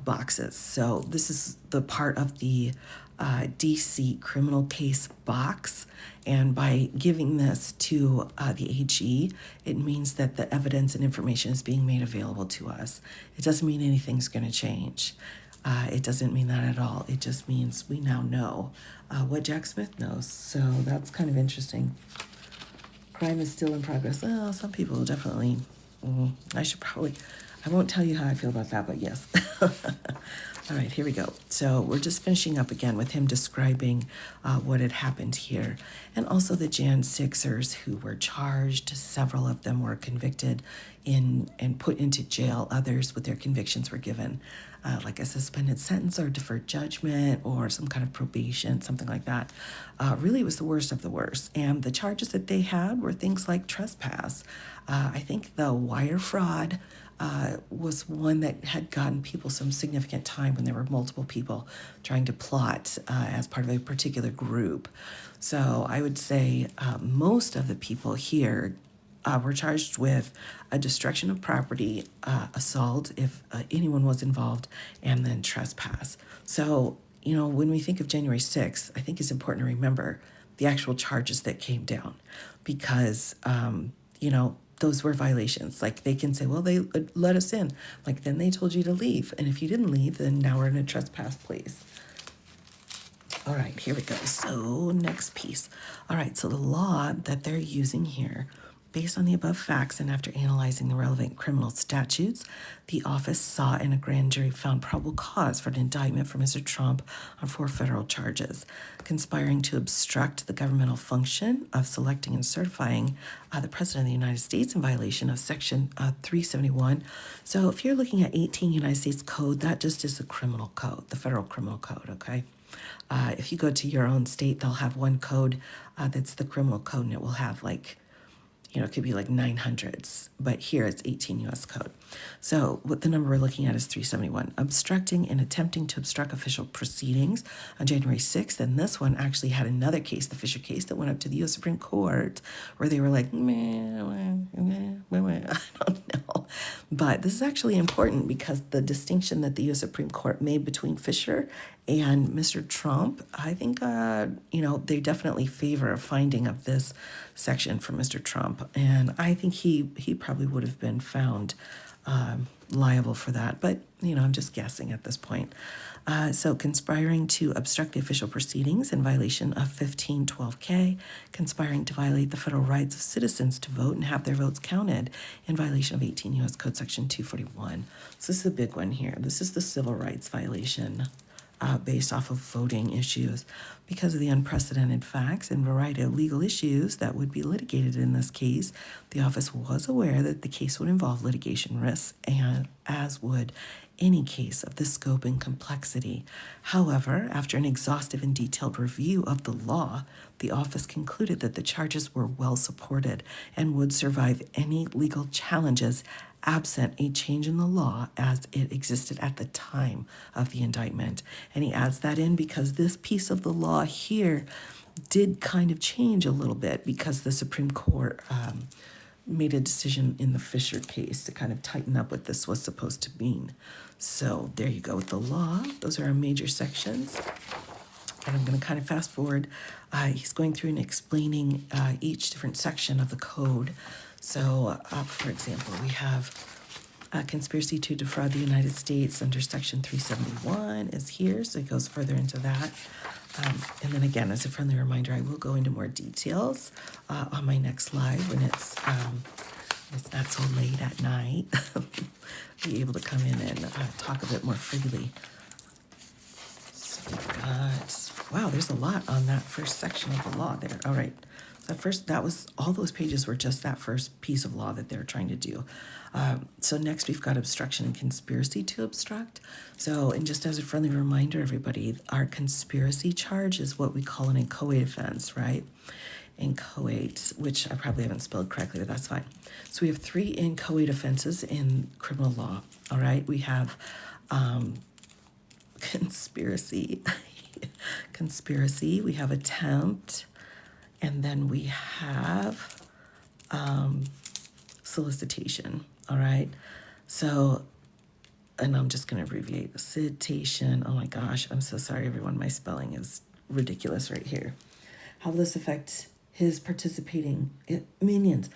boxes. So this is the part of the DC criminal case box. And by giving this to the AG, it means that the evidence and information is being made available to us. It doesn't mean anything's going to change. It doesn't mean that at all. It just means we now know what Jack Smith knows. So that's kind of interesting. Crime is still in progress. Well, some people definitely, I I won't tell you how I feel about that, but yes. All right, here we go. So we're just finishing up again with him describing what had happened here. And also the Jan 6ers who were charged. Several of them were convicted and put into jail. Others with their convictions were given like a suspended sentence or deferred judgment or some kind of probation, something like that. Really, it was the worst of the worst. And the charges that they had were things like trespass. I think the wire fraud was one that had gotten people some significant time when there were multiple people trying to plot as part of a particular group. So I would say most of the people here were charged with a destruction of property, assault if anyone was involved, and then trespass. So, when we think of January 6th, I think it's important to remember the actual charges that came down because, those were violations. Like they can say, well, they let us in. Like then they told you to leave. And if you didn't leave, then now we're in a trespass place. All right, here we go. So next piece. All right, so the law that they're using here, based on the above facts and after analyzing the relevant criminal statutes, the office saw and a grand jury found probable cause for an indictment for Mr. Trump on 4 federal charges: conspiring to obstruct the governmental function of selecting and certifying the President of the United States in violation of Section 371. So if you're looking at 18 United States Code, that just is the criminal code, the federal criminal code, okay? If you go to your own state, they'll have one code that's the criminal code, and it will have it could be like 900s, but here it's 18 U.S. Code. So what the number we're looking at is 371. Obstructing and attempting to obstruct official proceedings on January 6th. And this one actually had another case, the Fisher case, that went up to the U.S. Supreme Court, where they were like, I don't know. But this is actually important because the distinction that the U.S. Supreme Court made between Fisher and Mr. Trump, I think, they definitely favor a finding of this section for Mr. Trump. And I think he probably would have been found liable for that. But, I'm just guessing at this point. So conspiring to obstruct the official proceedings in violation of 1512K, conspiring to violate the federal rights of citizens to vote and have their votes counted in violation of 18 U.S. Code Section 241. So this is a big one here. This is the civil rights violation. Based off of voting issues because of the unprecedented facts and variety of legal issues that would be litigated in this case. The office was aware that the case would involve litigation risks, and as would any case of this scope and complexity. However, after an exhaustive and detailed review of the law, the office concluded that the charges were well supported and would survive any legal challenges absent a change in the law as it existed at the time of the indictment. And he adds that in because this piece of the law here did kind of change a little bit because the Supreme Court made a decision in the Fisher case to kind of tighten up what this was supposed to mean. So there you go with the law. Those are our major sections. And I'm going to kind of fast forward. He's going through and explaining each different section of the code. So, for example, we have conspiracy to defraud the United States under Section 371 is here, so he goes further into that. And then again, as a friendly reminder, I will go into more details on my next live when it's not so late at night. Be able to come in and talk a bit more freely. So we've got, wow, there's a lot on that first section of the law there. All right. That was all those pages were just that first piece of law that they're trying to do. So next we've got obstruction and conspiracy to obstruct. So, and just as a friendly reminder, everybody, our conspiracy charge is what we call an inchoate offense, right? Inchoate, which I probably haven't spelled correctly, but that's fine. So we have 3 inchoate offenses in criminal law. All right, we have conspiracy, we have attempt. And then we have solicitation, all right? So, and I'm just going to abbreviate. Citation, oh my gosh, I'm so sorry, everyone. My spelling is ridiculous right here. How will this affect his participating minions?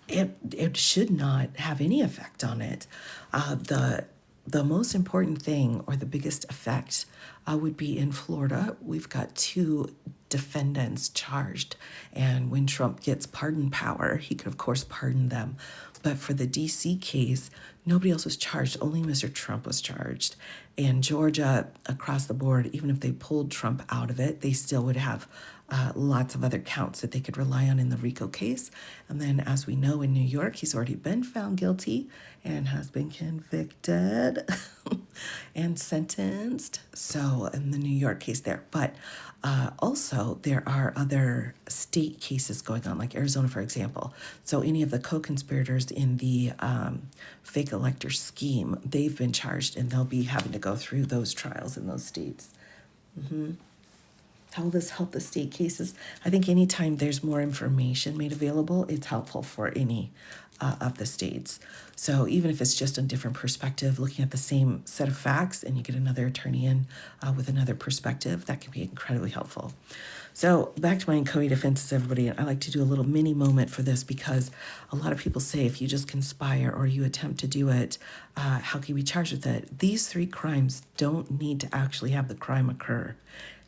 It should not have any effect on it. The the most important thing or the biggest effect would be in Florida. We've got two defendants charged. And when Trump gets pardon power, he could, of course, pardon them. But for the DC case, nobody else was charged. Only Mr. Trump was charged. And Georgia, across the board, even if they pulled Trump out of it, they still would have lots of other counts that they could rely on in the RICO case. And then, as we know, in New York, he's already been found guilty and has been convicted and sentenced. So, in the New York case there. But also, there are other state cases going on, like Arizona, for example. So, any of the co-conspirators in the fake elector scheme, they've been charged and they'll be having to go through those trials in those states. How will this help the state cases? I think anytime there's more information made available, it's helpful for any of the states. So even if it's just a different perspective, looking at the same set of facts, and you get another attorney in with another perspective, that can be incredibly helpful. So back to my Inchoate defenses, everybody. I like to do a little mini moment for this because a lot of people say if you just conspire or you attempt to do it, how can you be charged with it? These three crimes don't need to actually have the crime occur.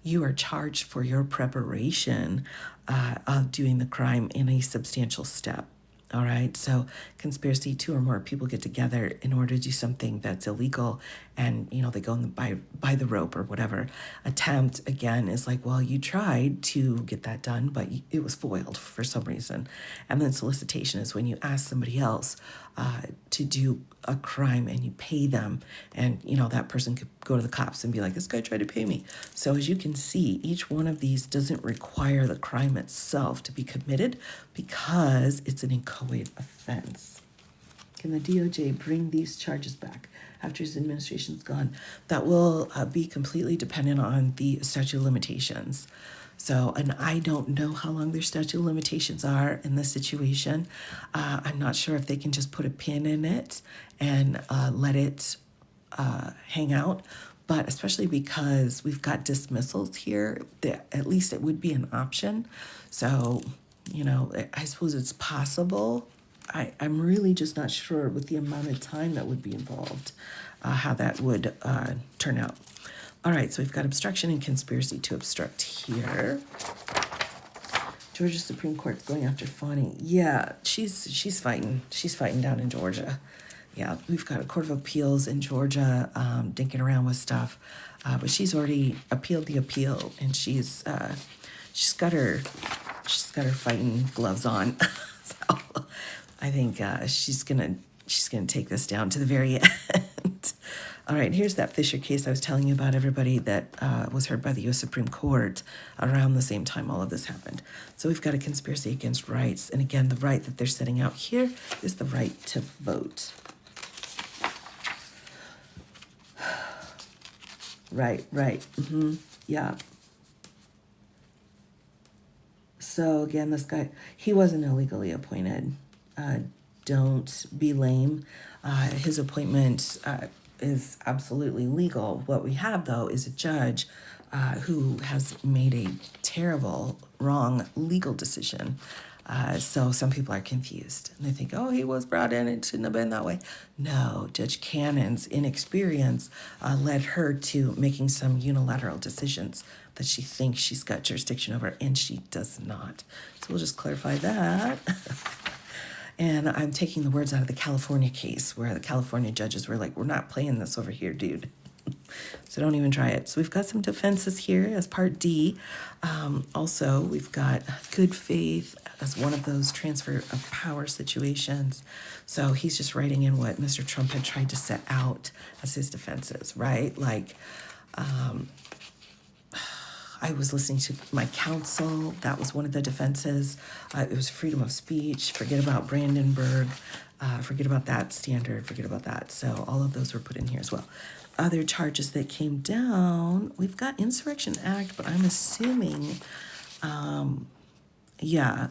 You are charged for your preparation of doing the crime in a substantial step. All right. So conspiracy, two or more people get together in order to do something that's illegal, and they go in by the rope or whatever. Attempt, again, is like, well, you tried to get that done, but it was foiled for some reason. And then solicitation is when you ask somebody else to do a crime and you pay them, and that person could go to the cops and be like, this guy tried to pay me. So as you can see, each one of these doesn't require the crime itself to be committed because it's an inchoate offense. Can the DOJ bring these charges back after his administration's gone? That will be completely dependent on the statute of limitations. So, and I don't know how long their statute of limitations are in this situation. I'm not sure if they can just put a pin in it and let it hang out. But especially because we've got dismissals here, at least it would be an option. So, I suppose it's possible. I'm really just not sure with the amount of time that would be involved, how that would turn out. All right, so we've got obstruction and conspiracy to obstruct here. Georgia Supreme Court's going after Fani. Yeah, she's fighting. She's fighting down in Georgia. Yeah, we've got a Court of Appeals in Georgia dinking around with stuff. But she's already appealed the appeal, and she's got her fighting gloves on. So I think she's gonna take this down to the very end. All right, here's that Fisher case I was telling you about, everybody, that was heard by the U.S. Supreme Court around the same time all of this happened. So we've got a conspiracy against rights. And again, the right that they're setting out here is the right to vote. Right. Yeah. So again, this guy, he wasn't illegally appointed. Don't be lame. His appointment is absolutely legal. What we have, though, is a judge who has made a terrible, wrong legal decision. So some people are confused. And they think, oh, he was brought in. It shouldn't have been that way. No, Judge Cannon's inexperience led her to making some unilateral decisions that she thinks she's got jurisdiction over, and she does not. So we'll just clarify that. And I'm taking the words out of the California case where the California judges were like, we're not playing this over here, dude. So don't even try it. So we've got some defenses here as part D. Also, we've got good faith as one of those transfer of power situations. So he's just writing in what Mr. Trump had tried to set out as his defenses, right? Like, I was listening to my counsel. That was one of the defenses. It was freedom of speech. Forget about Brandenburg. Forget about that standard. Forget about that. So all of those were put in here as well. Other charges that came down, we've got Insurrection Act, but I'm assuming, yeah.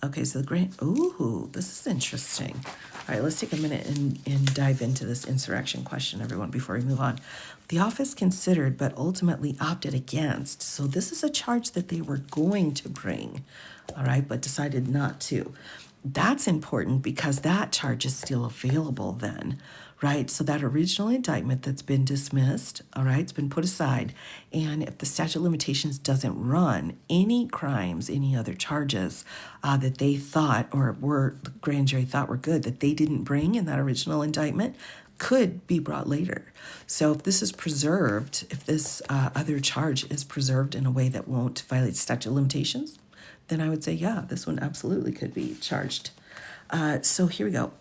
Okay, so the grant, ooh, this is interesting. All right, let's take a minute and dive into this insurrection question, everyone, before we move on. The office considered, but ultimately opted against. So this is a charge that they were going to bring, all right, but decided not to. that's important because that charge is still available then, right? So that original indictment that's been dismissed, all right, it's been put aside. And if the statute of limitations doesn't run, any crimes, any other charges that they thought or were the grand jury thought were good that they didn't bring in that original indictment could be brought later. So if this is preserved, if this other charge is preserved in a way that won't violate statute of limitations, then I would say, yeah, this one absolutely could be charged. So here we go.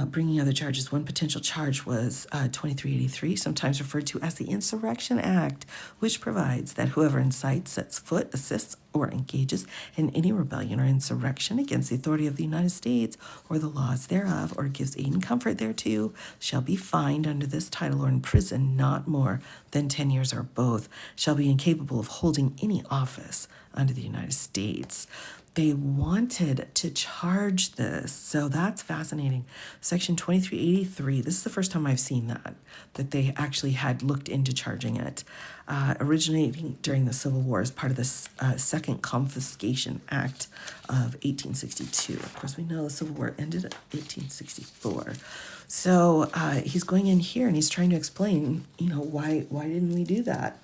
Bringing other charges. One potential charge was 2383, sometimes referred to as the Insurrection Act, which provides that whoever incites, sets foot, assists, or engages in any rebellion or insurrection against the authority of the United States or the laws thereof, or gives aid and comfort thereto, shall be fined under this title or imprisoned not more than 10 years or both, shall be incapable of holding any office under the United States. They wanted to charge this, so that's fascinating. Section 2383, this is the first time I've seen that they actually had looked into charging it. Originating during the Civil War as part of the Second Confiscation Act of 1862. Of course, we know the Civil War ended in 1864. So he's going in here and he's trying to explain, why didn't we do that?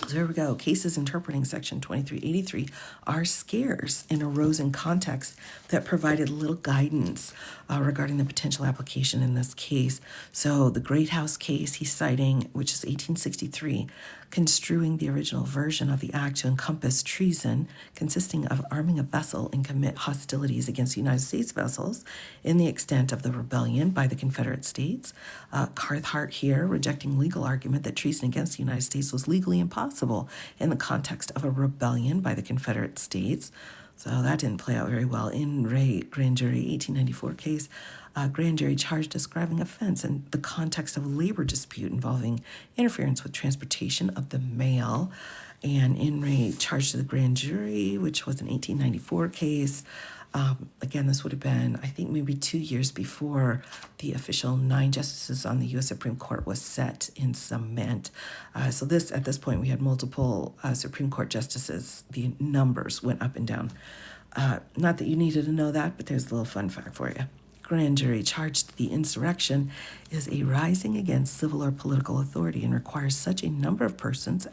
So here we go. Cases interpreting Section 2383 are scarce and arose in contexts that provided little guidance regarding the potential application in this case. So the Great House case he's citing, which is 1863, construing the original version of the act to encompass treason, consisting of arming a vessel and commit hostilities against United States vessels in the extent of the rebellion by the Confederate States. Cathcart here rejecting legal argument that treason against the United States was legally impossible in the context of a rebellion by the Confederate States. So that didn't play out very well. In Ray Grand Jury 1894 case, grand jury charged describing offense in the context of a labor dispute involving interference with transportation of the mail. And in Ray charged to the grand jury, which was an 1894 case. Again, this would have been, I think, maybe 2 years before the official 9 justices on the U.S. Supreme Court was set in cement. So at this point, we had multiple Supreme Court justices. The numbers went up and down. Not that you needed to know that, but there's a little fun fact for you. Grand jury charged the insurrection is a rising against civil or political authority and requires such a number of persons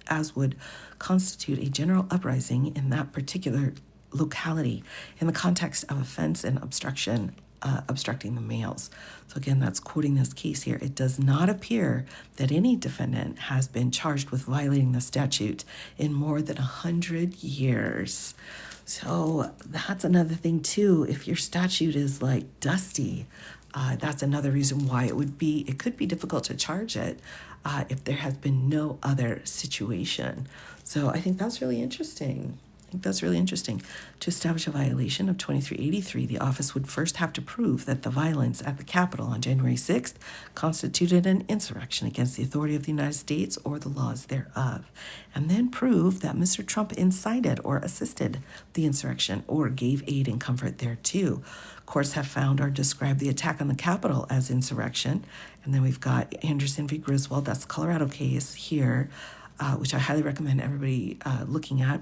as would constitute a general uprising in that particular locality in the context of offense and obstruction, obstructing the mails. So again, that's quoting this case here. It does not appear that any defendant has been charged with violating the statute in more than 100 years. So that's another thing too. If your statute is like dusty, that's another reason why it could be difficult to charge it if there has been no other situation. So I think that's really interesting. To establish a violation of 2383, the office would first have to prove that the violence at the Capitol on January 6th constituted an insurrection against the authority of the United States or the laws thereof, and then prove that Mr. Trump incited or assisted the insurrection or gave aid and comfort thereto. Courts have found or described the attack on the Capitol as insurrection. And then we've got Anderson v. Griswold, that's the Colorado case here, which I highly recommend everybody looking at.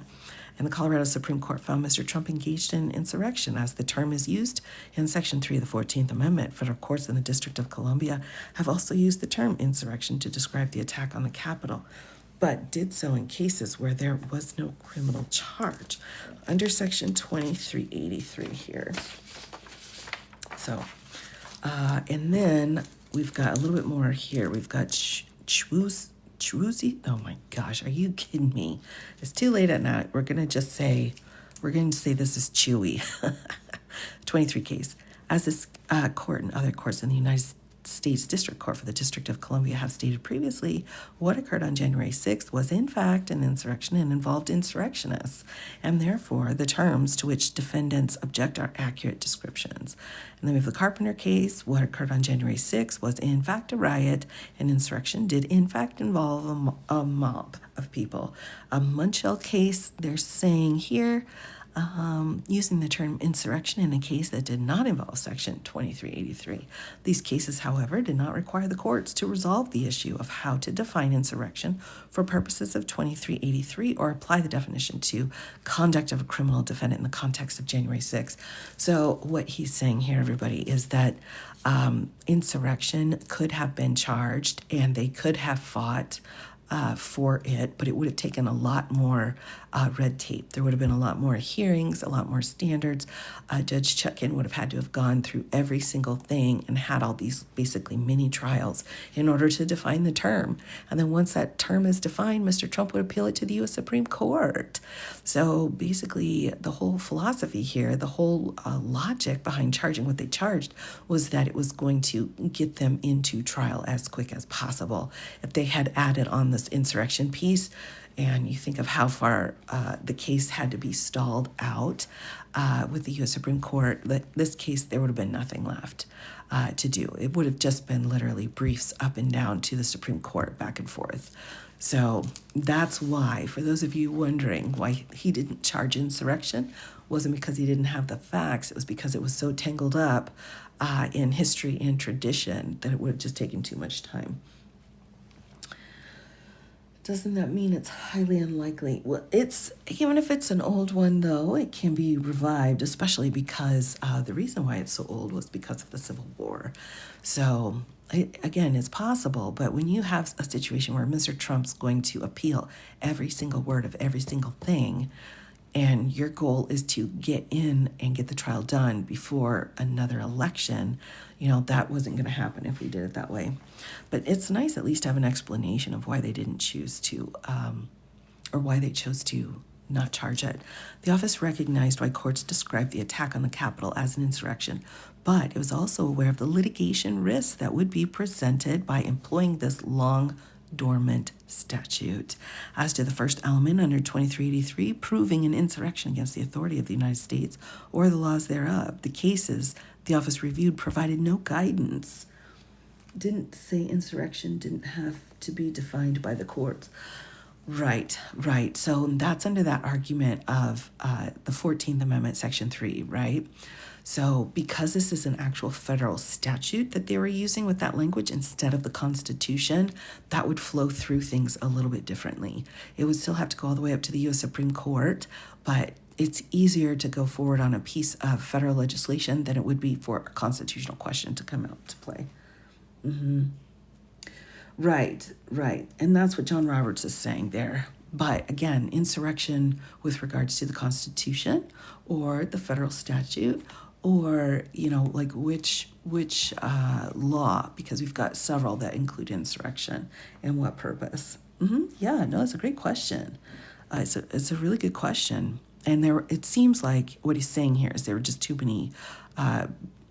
And the Colorado Supreme Court found Mr. Trump engaged in insurrection, as the term is used in Section 3 of the 14th Amendment. Federal courts in the District of Columbia have also used the term insurrection to describe the attack on the Capitol, but did so in cases where there was no criminal charge under Section 2383 here. So, and then we've got a little bit more here. We've got Chiusi. Oh my gosh, are you kidding me? It's too late at night. We're going to say this is Chewy. 23 case. As this court and other courts in the United States District Court for the District of Columbia have stated previously, what occurred on January 6th was in fact an insurrection and involved insurrectionists, and therefore the terms to which defendants object are accurate descriptions. And then we have the Carpenter case. What occurred on January 6th was in fact a riot, and insurrection did in fact involve a mob of people. A Munchell case, they're saying here, using the term insurrection in a case that did not involve Section 2383. These cases, however, did not require the courts to resolve the issue of how to define insurrection for purposes of 2383 or apply the definition to conduct of a criminal defendant in the context of January 6th. So what he's saying here, everybody, is that insurrection could have been charged and they could have fought for it, but it would have taken a lot more red tape. There would have been a lot more hearings, a lot more standards. Judge Chutkan would have had to have gone through every single thing and had all these basically mini trials in order to define the term. And then once that term is defined, Mr. Trump would appeal it to the U.S. Supreme Court. So basically, the whole philosophy here, the whole logic behind charging what they charged was that it was going to get them into trial as quick as possible. If they had added on this insurrection piece, and you think of how far the case had to be stalled out with the U.S. Supreme Court, this case, there would have been nothing left to do. It would have just been literally briefs up and down to the Supreme Court, back and forth. So that's why, for those of you wondering why he didn't charge insurrection, wasn't because he didn't have the facts. It was because it was so tangled up in history and tradition that it would have just taken too much time. Doesn't that mean it's highly unlikely? Well, even if it's an old one, though, it can be revived, especially because the reason why it's so old was because of the Civil War. So, again, it's possible, but when you have a situation where Mr. Trump's going to appeal every single word of every single thing, and your goal is to get in and get the trial done before another election, that wasn't going to happen if we did it that way. But it's nice at least to have an explanation of why they didn't choose to, or why they chose to not charge it. The office recognized why courts described the attack on the Capitol as an insurrection, but it was also aware of the litigation risks that would be presented by employing this long dormant statute. As to the first element under 2383, proving an insurrection against the authority of the United States or the laws thereof, the cases the office reviewed provided no guidance. Didn't say insurrection didn't have to be defined by the courts. Right. So that's under that argument of the 14th Amendment, Section 3, right? So because this is an actual federal statute that they were using with that language instead of the Constitution, that would flow through things a little bit differently. It would still have to go all the way up to the U.S. Supreme Court, but it's easier to go forward on a piece of federal legislation than it would be for a constitutional question to come out to play. Right. And that's what John Roberts is saying there. But again, insurrection with regards to the Constitution or the federal statute or, like which law, because we've got several that include insurrection and what purpose. Yeah, no, it's a great question. It's a really good question. And it seems like what he's saying here is there were too many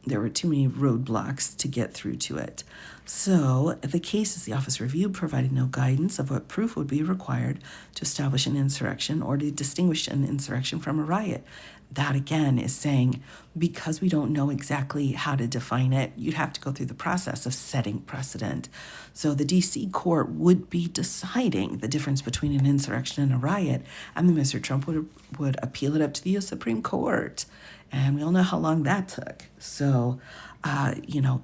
roadblocks to get through to it. So the cases the office reviewed provided no guidance of what proof would be required to establish an insurrection or to distinguish an insurrection from a riot. That, again, is saying because we don't know exactly how to define it, you'd have to go through the process of setting precedent. So the D.C. court would be deciding the difference between an insurrection and a riot, and then Mr. Trump would appeal it up to the U.S. Supreme Court. And we all know how long that took. So,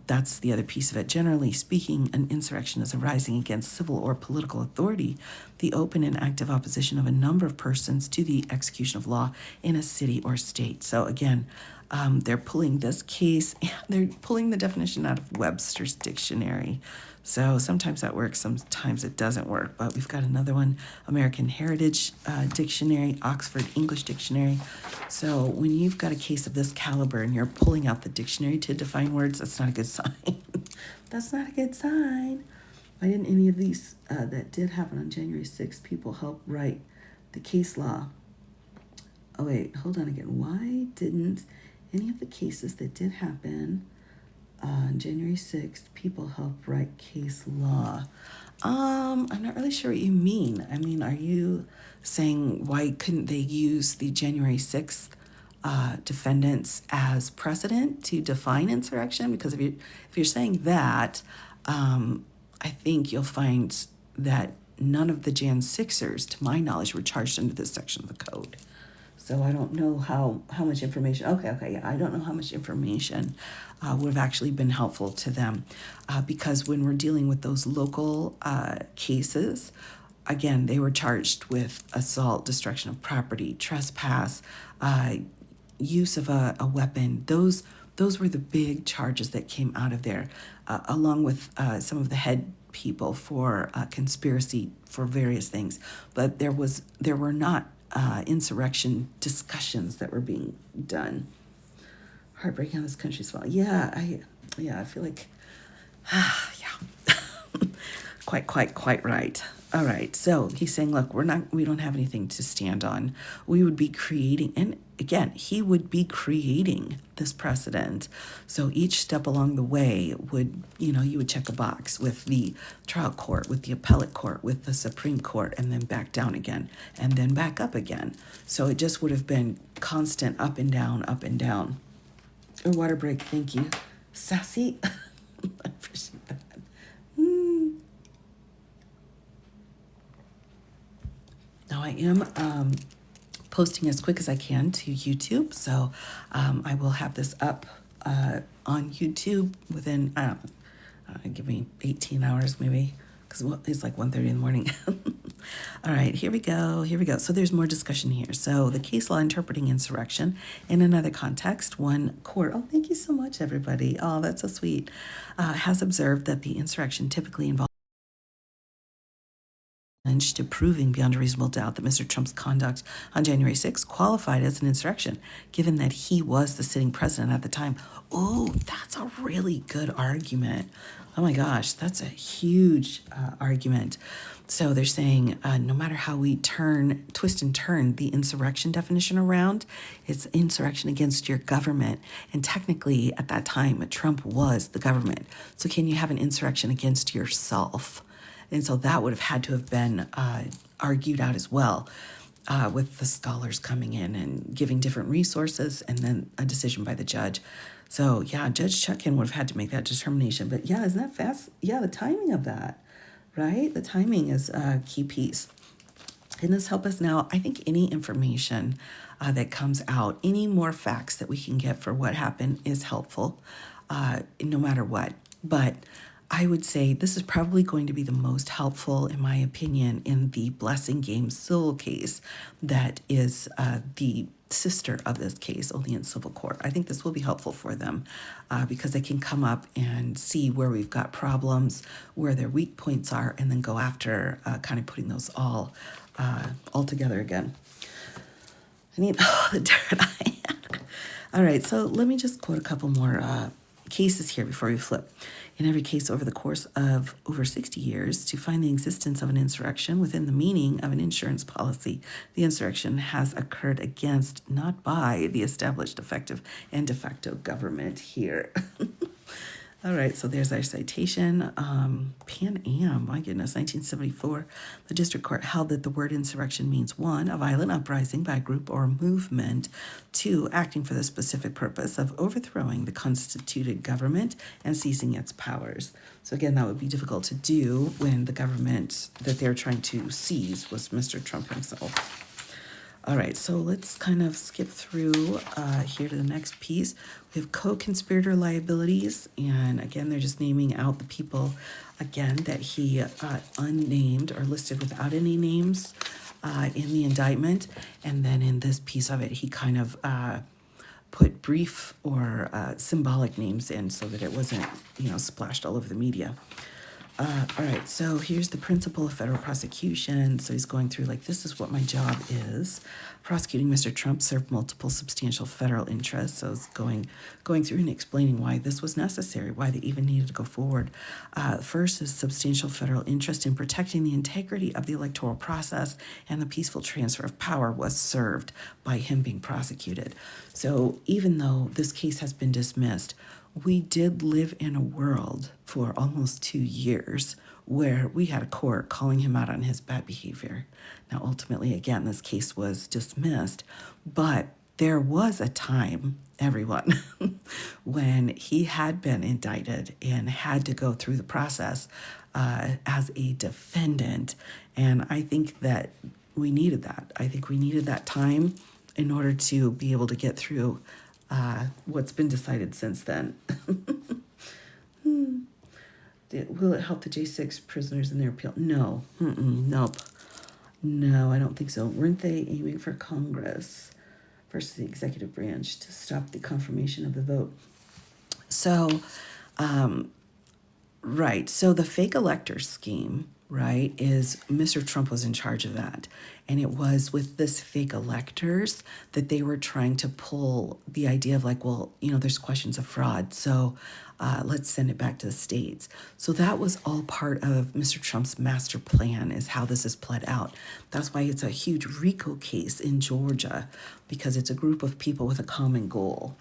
that's the other piece of it. Generally speaking, an insurrection is a rising against civil or political authority, the open and active opposition of a number of persons to the execution of law in a city or state. So again, they're pulling this case, they're pulling the definition out of Webster's dictionary. So sometimes that works, sometimes it doesn't work. But we've got another one, American Heritage Dictionary, Oxford English Dictionary. So when you've got a case of this caliber and you're pulling out the dictionary to define words, that's not a good sign. That's not a good sign. Why didn't any of these that did happen on January 6th people help write the case law? Oh, wait, hold on again. Why didn't any of the cases that did happen on January 6th, people help write case law? I'm not really sure what you mean. I mean, are you saying why couldn't they use the January 6th defendants as precedent to define insurrection? Because if you're saying that, I think you'll find that none of the Jan 6ers, to my knowledge, were charged under this section of the code. So I don't know how much information. Okay, yeah, I don't know how much information would have actually been helpful to them, because when we're dealing with those local cases, again, they were charged with assault, destruction of property, trespass, uh, use of a weapon. Those were the big charges that came out of there, along with some of the head people for conspiracy for various things. But there were not insurrection discussions that were being done. Heartbreaking how this country's fall. I feel like yeah. Quite right. All right. So he's saying, look, we don't have anything to stand on. We would be creating, and again, he would be creating this precedent. So each step along the way would, you would check a box with the trial court, with the appellate court, with the Supreme Court, and then back down again, and then back up again. So it just would have been constant up and down, up and down. Or water break, thank you. Sassy. I appreciate that. Now I am posting as quick as I can to YouTube, so I will have this up on YouTube within, I don't know, give me 18 hours maybe, because it's like 1:30 in the morning. All right, here we go. So there's more discussion here. So the case law interpreting insurrection in another context, one court, oh, thank you so much, everybody. Oh, that's so sweet, has observed that the insurrection typically involves to proving beyond a reasonable doubt that Mr. Trump's conduct on January 6th qualified as an insurrection, given that he was the sitting president at the time. Oh, that's a really good argument. Oh my gosh, that's a huge argument. So they're saying no matter how we twist and turn the insurrection definition around, it's insurrection against your government. And technically, at that time, Trump was the government. So can you have an insurrection against yourself? And so that would have had to have been argued out as well, with the scholars coming in and giving different resources and then a decision by the judge. So yeah, Judge Chutkan would have had to make that determination. But yeah, isn't that fast? Yeah, the timing of that, right? The timing is a key piece. And this help us now. I think any information that comes out, any more facts that we can get for what happened is helpful, no matter what. But I would say this is probably going to be the most helpful, in my opinion, in the Blessing Game civil case that is the sister of this case, only in civil court. I think this will be helpful for them because they can come up and see where we've got problems, where their weak points are, and then go after kind of putting those all together again. I need the dirt I had. All right, so let me just quote a couple more cases here before we flip. In every case over the course of over 60 years, to find the existence of an insurrection within the meaning of an insurance policy, the insurrection has occurred against, not by, the established effective and de facto government here. All right, so there's our citation. Pan Am, my goodness, 1974. The district court held that the word insurrection means 1, a violent uprising by a group or movement, 2, acting for the specific purpose of overthrowing the constituted government and seizing its powers. So again, that would be difficult to do when the government that they're trying to seize was Mr. Trump himself. All right, so let's kind of skip through here to the next piece. We have co-conspirator liabilities, and again, they're just naming out the people, again, that he unnamed or listed without any names in the indictment. And then in this piece of it, he kind of put brief or symbolic names in so that it wasn't, splashed all over the media. All right, so here's the principle of federal prosecution. So he's going through this is what my job is. Prosecuting Mr. Trump served multiple substantial federal interests. So it's going through and explaining why this was necessary, why they even needed to go forward. First is substantial federal interest in protecting the integrity of the electoral process and the peaceful transfer of power was served by him being prosecuted. So even though this case has been dismissed, we did live in a world for almost 2 years where we had a court calling him out on his bad behavior. Now, ultimately, again, this case was dismissed, but there was a time, everyone, when he had been indicted and had to go through the process as a defendant. And I think that we needed that. I think we needed that time. in order to be able to get through what's been decided since then. Will it help the J6 prisoners in their appeal? No. Nope. No, I don't think so. Weren't they aiming for Congress versus the executive branch to stop the confirmation of the vote? So, right. So the fake elector scheme, right, is Mr. Trump was in charge of that. And it was with this fake electors that they were trying to pull the idea of like, well, there's questions of fraud. So let's send it back to the states. So that was all part of Mr. Trump's master plan, is how this is played out. That's why it's a huge RICO case in Georgia, because it's a group of people with a common goal.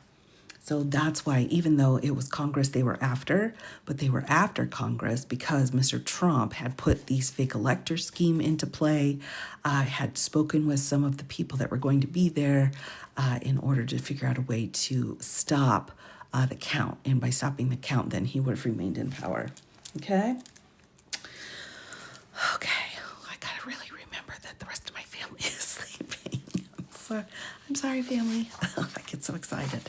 So that's why, even though it was Congress they were after, but they were after Congress because Mr. Trump had put these fake elector scheme into play, had spoken with some of the people that were going to be there in order to figure out a way to stop the count. And by stopping the count, then he would have remained in power. Okay? Okay. I gotta really remember that the rest of my family is sleeping. I'm sorry, family. I get so excited.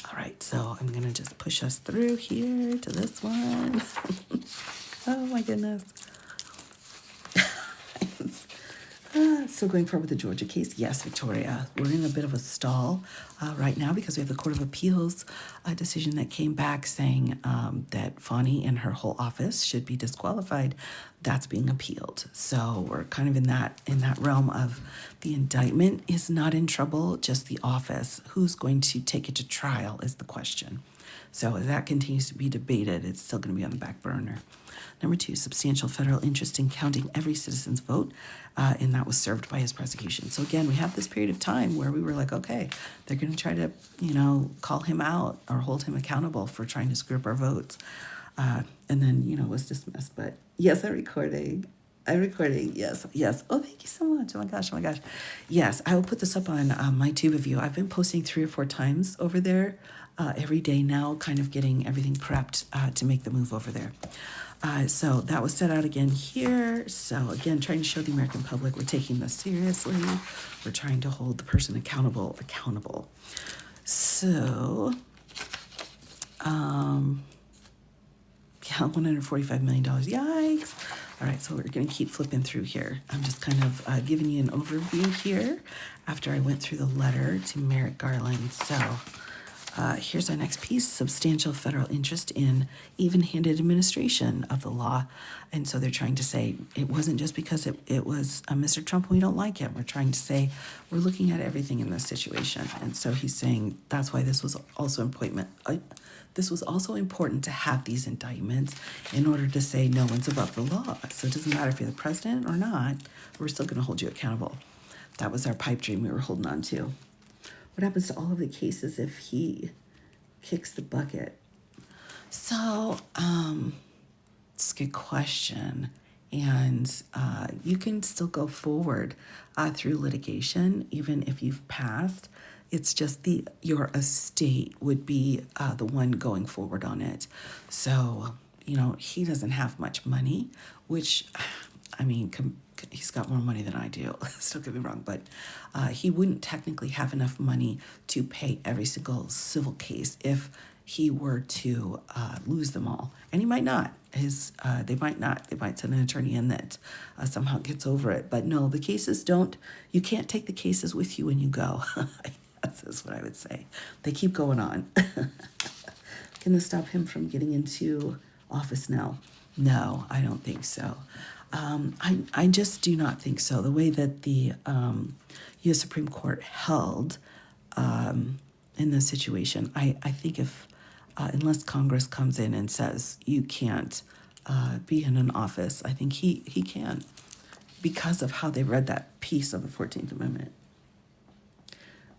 All right, so I'm going to just push us through here to this one. Oh, my goodness. So going forward with the Georgia case, yes, Victoria, we're in a bit of a stall right now because we have the Court of Appeals decision that came back saying that Fani and her whole office should be disqualified. That's being appealed. So we're kind of in that realm of the indictment is not in trouble, just the office. Who's going to take it to trial is the question. So as that continues to be debated, it's still going to be on the back burner. Number 2, substantial federal interest in counting every citizen's vote, and that was served by his prosecution. So again, we have this period of time where we were like, okay, they're going to try to, call him out or hold him accountable for trying to screw up our votes. And then, was dismissed. But yes, I'm recording. Yes. Oh, thank you so much. Oh my gosh. Yes, I will put this up on my Tube of You. I've been posting 3 or 4 times over there every day now, kind of getting everything prepped to make the move over there. So that was set out again here. So again, trying to show the American public we're taking this seriously. We're trying to hold the person accountable. So, yeah, $145 million. Yikes. All right, so we're going to keep flipping through here. I'm just kind of giving you an overview here after I went through the letter to Merrick Garland. So here's our next piece, substantial federal interest in even-handed administration of the law. And so they're trying to say it wasn't just because it was Mr. Trump, we don't like him. We're trying to say we're looking at everything in this situation. And so he's saying that's why this was also important to have these indictments in order to say no one's above the law. So it doesn't matter if you're the president or not, we're still going to hold you accountable. That was our pipe dream we were holding on to. What happens to all of the cases if he kicks the bucket? So, it's a good question. And you can still go forward through litigation, even if you've passed. It's just your estate would be the one going forward on it. So, he doesn't have much money, which, he's got more money than I do. Don't get me wrong, but he wouldn't technically have enough money to pay every single civil case if he were to lose them all. And he might not. They might not. They might send an attorney in that somehow gets over it. But no, the cases don't. You can't take the cases with you when you go. That's what I would say. They keep going on. Can this stop him from getting into office now? No, I don't think so. I just do not think so. The way that the U.S. Supreme Court held in this situation, I think if unless Congress comes in and says you can't be in an office, I think he can, because of how they read that piece of the 14th Amendment.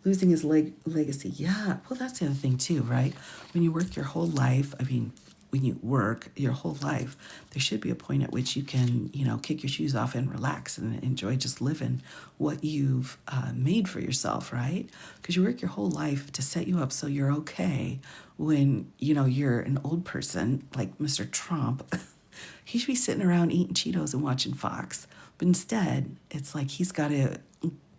Losing his legacy, yeah. Well, that's the other thing too, right? When you work your whole life, when you work your whole life, there should be a point at which you can, kick your shoes off and relax and enjoy just living what you've made for yourself, right? Because you work your whole life to set you up so you're okay when, you're an old person like Mr. Trump. He should be sitting around eating Cheetos and watching Fox. But instead, it's like he's got to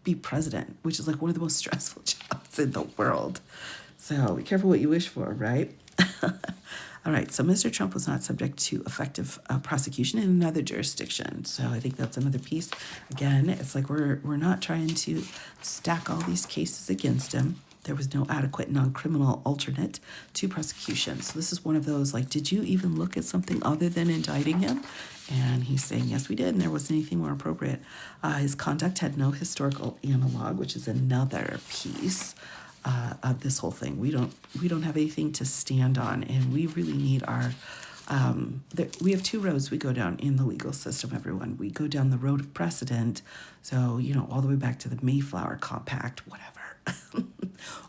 be president, which is like one of the most stressful jobs in the world. So be careful what you wish for, right? All right, so Mr. Trump was not subject to effective prosecution in another jurisdiction. So I think that's another piece. Again, it's like we're not trying to stack all these cases against him. There was no adequate non-criminal alternate to prosecution. So this is one of those, like, did you even look at something other than indicting him? And he's saying, yes, we did, and there wasn't anything more appropriate. His conduct had no historical analog, which is another piece of this whole thing. We don't have anything to stand on, and we really need our. We have two roads we go down in the legal system. Everyone, we go down the road of precedent, so all the way back to the Mayflower Compact, whatever,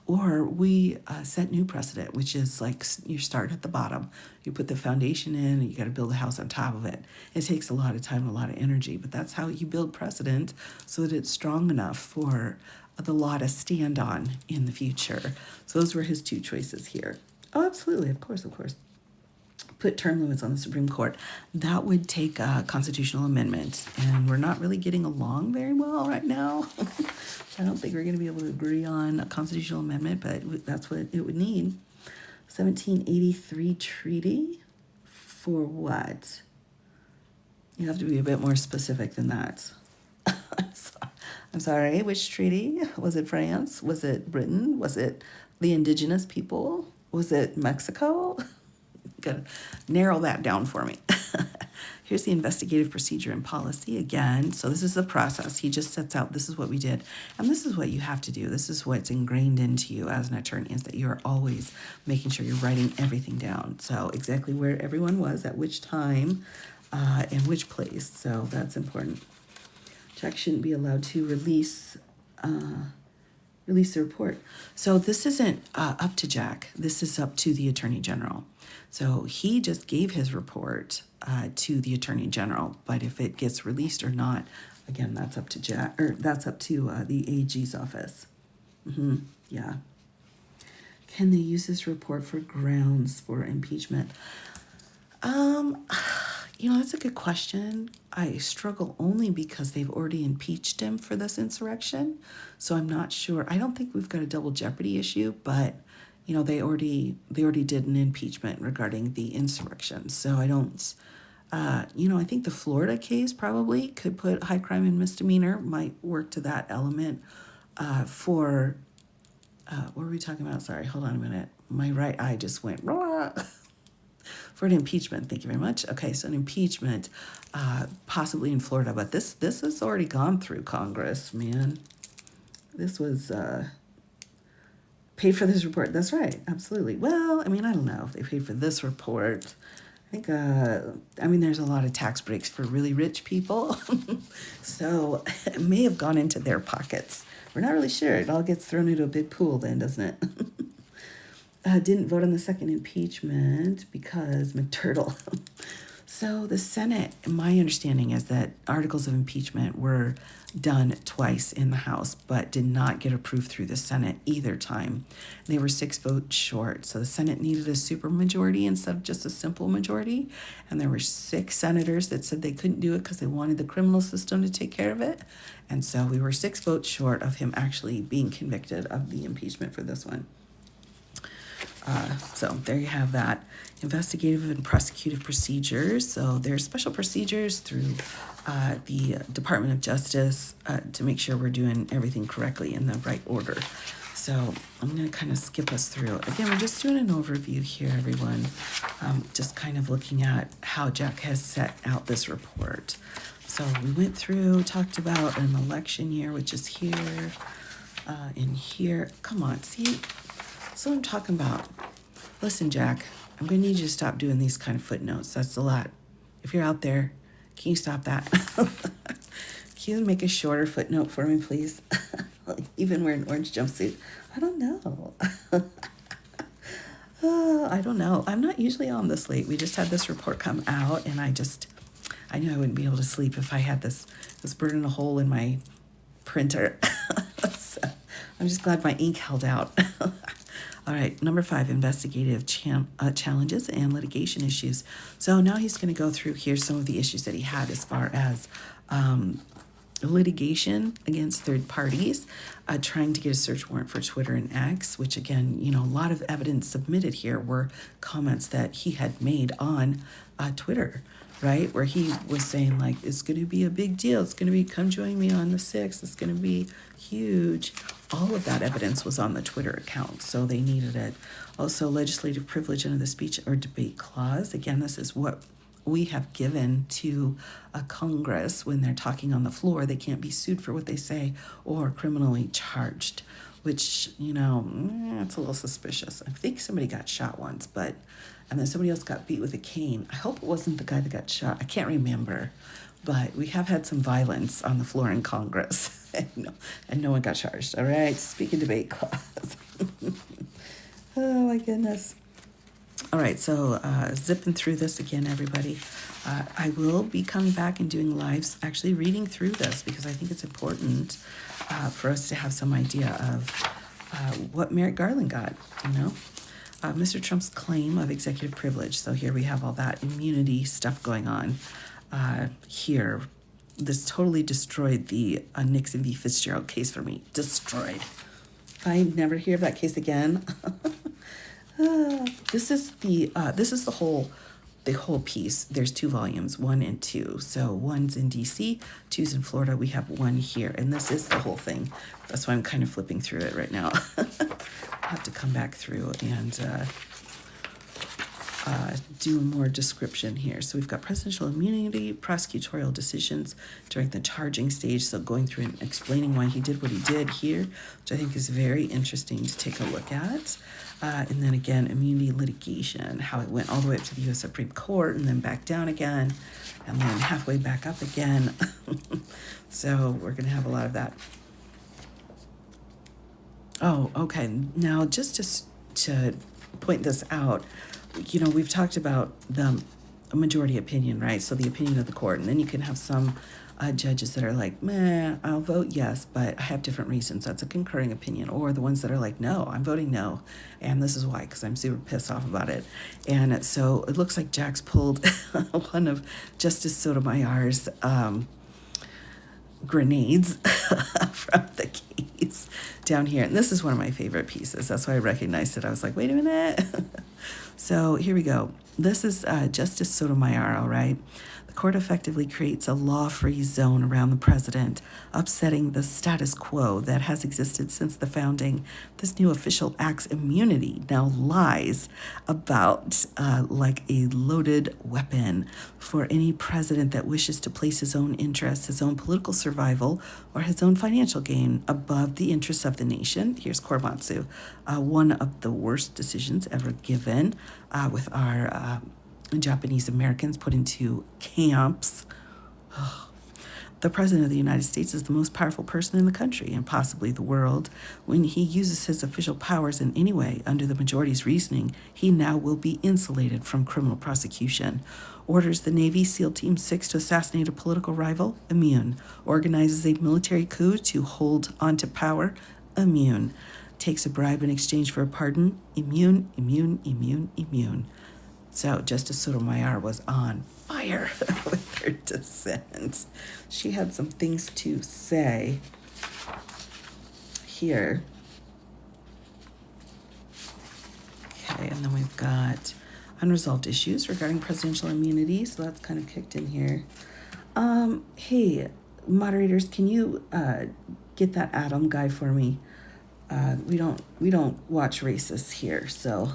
or we set new precedent, which is like you start at the bottom, you put the foundation in, and you got to build a house on top of it. It takes a lot of time, and a lot of energy, but that's how you build precedent so that it's strong enough for the law to stand on in the future. So those were his two choices here. Oh, absolutely, of course. Put term limits on the Supreme Court. That would take a constitutional amendment, and we're not really getting along very well right now. I don't think we're going to be able to agree on a constitutional amendment, but that's what it would need. 1783 treaty for what? You have to be a bit more specific than that. I'm sorry, which treaty? Was it France? Was it Britain? Was it the indigenous people? Was it Mexico? Gotta narrow that down for me. Here's the investigative procedure and policy again. So this is the process. He just sets out, this is what we did. And this is what you have to do. This is what's ingrained into you as an attorney, is that you're always making sure you're writing everything down. So exactly where everyone was, at which time, and which place. So that's important. Jack shouldn't be allowed to release the report. So this isn't up to Jack. This is up to the Attorney General. So he just gave his report to the Attorney General. But if it gets released or not, again, that's up to Jack, or that's up to the AG's office. Yeah. Can they use this report for grounds for impeachment? That's a good question. I struggle only because they've already impeached him for this insurrection. So I'm not sure. I don't think we've got a double jeopardy issue, but they already did an impeachment regarding the insurrection. So I don't, I think the Florida case probably could put high crime and misdemeanor, might work to that element for, what were we talking about? Sorry, hold on a minute. My right eye just went, for an impeachment. Thank you very much. Okay, so an impeachment, possibly in Florida, but this has already gone through Congress, man. This was paid for this report. That's right, absolutely. Well, I don't know if they paid for this report. I think, there's a lot of tax breaks for really rich people, so it may have gone into their pockets. We're not really sure. It all gets thrown into a big pool then, doesn't it? Didn't vote on the second impeachment because McTurtle. So the Senate, my understanding is that articles of impeachment were done twice in the House, but did not get approved through the Senate either time. They were 6 votes short. So the Senate needed a supermajority instead of just a simple majority. And there were 6 senators that said they couldn't do it because they wanted the criminal system to take care of it. And so we were 6 votes short of him actually being convicted of the impeachment for this one. So there you have that. Investigative and prosecutive procedures. So there's special procedures through the Department of Justice to make sure we're doing everything correctly in the right order. So I'm going to kind of skip us through. Again, we're just doing an overview here, everyone. Just kind of looking at how Jack has set out this report. So we went through, talked about an election year, which is here, in here. Come on, see? So I'm talking about, listen, Jack, I'm going to need you to stop doing these kind of footnotes. That's a lot. If you're out there, can you stop that? Can you make a shorter footnote for me, please? Even wearing an orange jumpsuit. I don't know. I don't know. I'm not usually on this late. We just had this report come out, and I knew I wouldn't be able to sleep if I had this burning a hole in my printer. So I'm just glad my ink held out. All right, number 5, investigative challenges and litigation issues. So now he's going to go through here some of the issues that he had as far as litigation against third parties, trying to get a search warrant for Twitter and X, which again, a lot of evidence submitted here were comments that he had made on Twitter, right? Where he was saying like, it's going to be a big deal. It's going to be, come join me on the 6th. It's going to be huge. All of that evidence was on the Twitter account, so they needed it. Also, legislative privilege under the speech or debate clause. Again, this is what we have given to a Congress when they're talking on the floor. They can't be sued for what they say or criminally charged, which, it's a little suspicious. I think somebody got shot once, and then somebody else got beat with a cane. I hope it wasn't the guy that got shot. I can't remember, but we have had some violence on the floor in Congress, and no one got charged. All right, speaking debate clause. Oh my goodness. All right, so zipping through this again, everybody. I will be coming back and doing lives, actually reading through this because I think it's important for us to have some idea of what Merrick Garland got, Mr. Trump's claim of executive privilege. So here we have all that immunity stuff going on here. This totally destroyed the Nixon v. Fitzgerald case for me. Destroyed. I never hear of that case again. This is the whole piece. There's 2 volumes, 1 and 2. So 1's in DC, 2's in Florida. We have 1 here, and this is the whole thing. That's why I'm kind of flipping through it right now. I'll have to come back through and do more description here. So we've got presidential immunity, prosecutorial decisions during the charging stage. So going through and explaining why he did what he did here, which I think is very interesting to take a look at. And then again, immunity litigation, how it went all the way up to the U.S. Supreme Court and then back down again, and then halfway back up again. So we're going to have a lot of that. Oh, okay. Now, just to point this out, we've talked about the majority opinion, right? So the opinion of the court. And then you can have some judges that are like, meh, I'll vote yes, but I have different reasons. That's a concurring opinion. Or the ones that are like, no, I'm voting no. And this is why, because I'm super pissed off about it. And so it looks like Jack's pulled one of Justice Sotomayor's grenades from the case down here. And this is one of my favorite pieces. That's why I recognized it. I was like, wait a minute. So here we go. This is Justice Sotomayor, all right? The court effectively creates a law-free zone around the president, upsetting the status quo that has existed since the founding. This new official act's immunity now lies about like a loaded weapon for any president that wishes to place his own interests, his own political survival, or his own financial gain above the interests of the nation. Here's Korematsu, one of the worst decisions ever given with our Japanese Americans put into camps. The President of the United States is the most powerful person in the country and possibly the world. When he uses his official powers in any way under the majority's reasoning, he now will be insulated from criminal prosecution. Orders the Navy SEAL Team 6 to assassinate a political rival? Immune. Organizes a military coup to hold onto power? Immune. Takes a bribe in exchange for a pardon? Immune, immune, immune, immune. So Justice Sotomayor was on fire with her dissent. She had some things to say here. Okay, and then we've got unresolved issues regarding presidential immunity. So that's kind of kicked in here. Hey, moderators, can you get that Adam guy for me? We don't watch racists here, so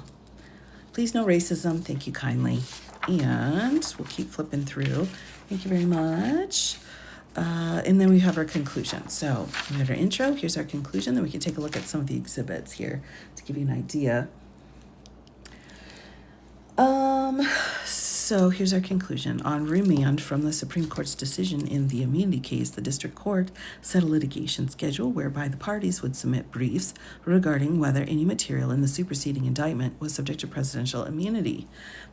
please no racism. Thank you kindly. And we'll keep flipping through. Thank you very much. And then we have our conclusion. So we had our intro. Here's our conclusion. Then we can take a look at some of the exhibits here to give you an idea. So here's our conclusion. On remand from the Supreme Court's decision in the immunity case, the district court set a litigation schedule whereby the parties would submit briefs regarding whether any material in the superseding indictment was subject to presidential immunity.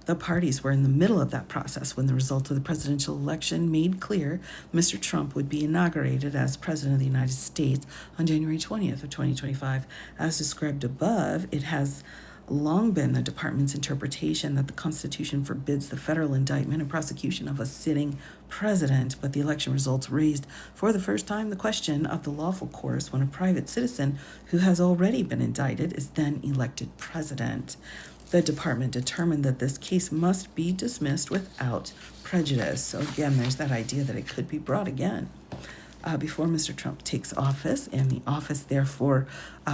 The parties were in the middle of that process when the result of the presidential election made clear Mr. Trump would be inaugurated as President of the United States on January 20th of 2025. As described above, it has long been the department's interpretation that the Constitution forbids the federal indictment and prosecution of a sitting president, but the election results raised for the first time the question of the lawful course when a private citizen who has already been indicted is then elected president. The department determined that this case must be dismissed without prejudice. So again, there's that idea that it could be brought again before Mr. Trump takes office, and the office therefore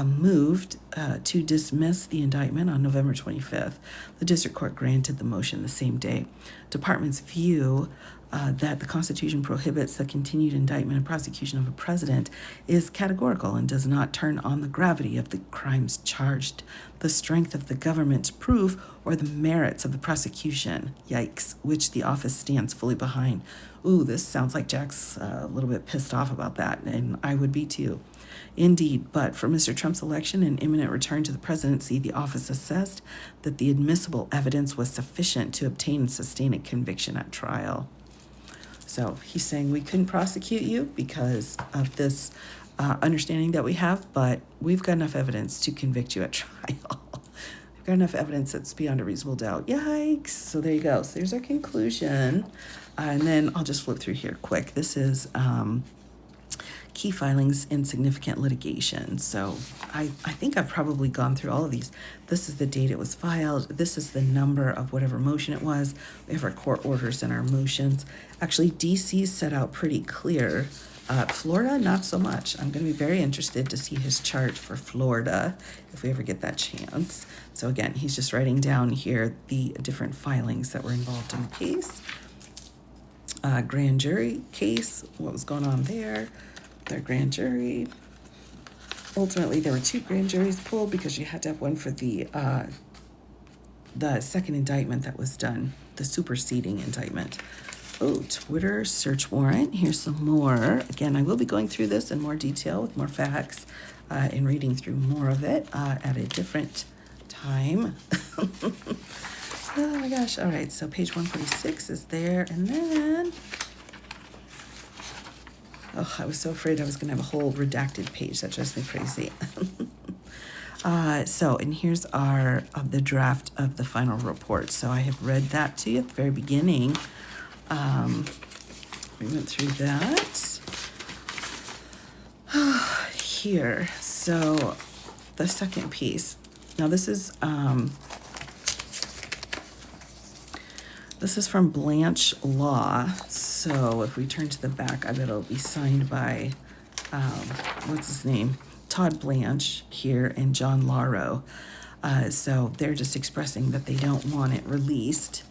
moved to dismiss the indictment on November 25th. The district court granted the motion the same day. Department's view that the Constitution prohibits the continued indictment and prosecution of a president is categorical and does not turn on the gravity of the crimes charged, the strength of the government's proof, or the merits of the prosecution, yikes, which the office stands fully behind. Ooh, this sounds like Jack's a little bit pissed off about that, and I would be too. Indeed, but for Mr. Trump's election and imminent return to the presidency, the office assessed that the admissible evidence was sufficient to obtain and sustain a conviction at trial. So he's saying we couldn't prosecute you because of this understanding that we have, but we've got enough evidence to convict you at trial. We've got enough evidence that's beyond a reasonable doubt. Yikes. So there you go. So there's our conclusion. And then I'll just flip through here quick. This is key filings in significant litigation. So I think I've probably gone through all of these. This is the date it was filed. This is the number of whatever motion it was. We have our court orders and our motions. Actually, DC set out pretty clear. Florida, not so much. I'm going to be very interested to see his chart for Florida if we ever get that chance. So again, he's just writing down here the different filings that were involved in the case. Grand jury case, what was going on there. Their grand jury. Ultimately, there were 2 grand juries pulled because you had to have one for the second indictment that was done, the superseding indictment. Oh, Twitter search warrant. Here's some more. Again, I will be going through this in more detail with more facts and reading through more of it at a different time. Oh my gosh. All right. So page 146 is there. And then, oh, I was so afraid I was going to have a whole redacted page. That drives me crazy. And here's the draft of the final report. So I have read that to you at the very beginning. We went through that. Here. So the second piece. Now this is from Blanche Law. So if we turn to the back, I bet it'll be signed by, what's his name? Todd Blanche here and John Lauro. So they're just expressing that they don't want it released.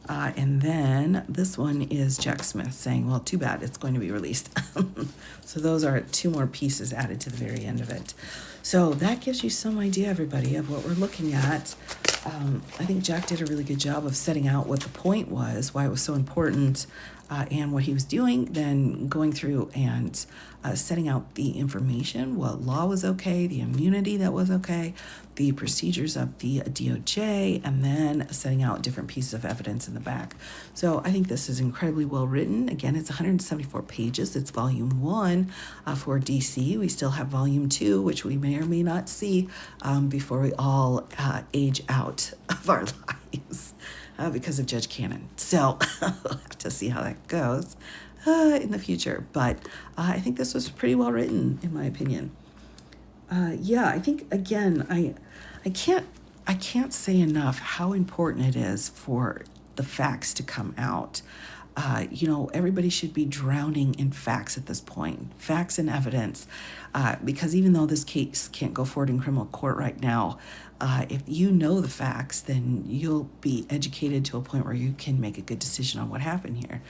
And then this one is Jack Smith saying, well, too bad, it's going to be released. So those are 2 more pieces added to the very end of it. So that gives you some idea, everybody, of what we're looking at. I think Jack did a really good job of setting out what the point was, why it was so important, and what he was doing, then going through and setting out the information, what law was okay, the immunity that was okay, the procedures of the DOJ, and then setting out different pieces of evidence in the back. So I think this is incredibly well written. Again, it's 174 pages. It's volume 1 for DC. We still have volume 2, which we may or may not see before we all age out of our lives because of Judge Cannon. So we'll have to see how that goes in the future. But I think this was pretty well written, in my opinion. I think, again, I can't say enough how important it is for the facts to come out. Everybody should be drowning in facts at this point, facts and evidence, because even though this case can't go forward in criminal court right now, if you know the facts, then you'll be educated to a point where you can make a good decision on what happened here,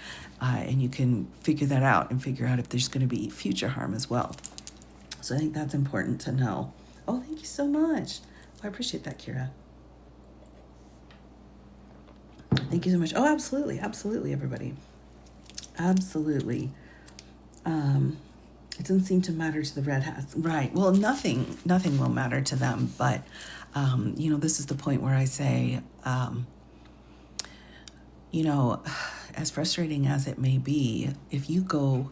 and you can figure that out and figure out if there's going to be future harm as well. So I think that's important to know. Oh, thank you so much. I appreciate that, Kira. Thank you so much. Oh, absolutely. Absolutely, everybody. Absolutely. It doesn't seem to matter to the red hats. Right. Well, nothing will matter to them. But, this is the point where I say, as frustrating as it may be, if you go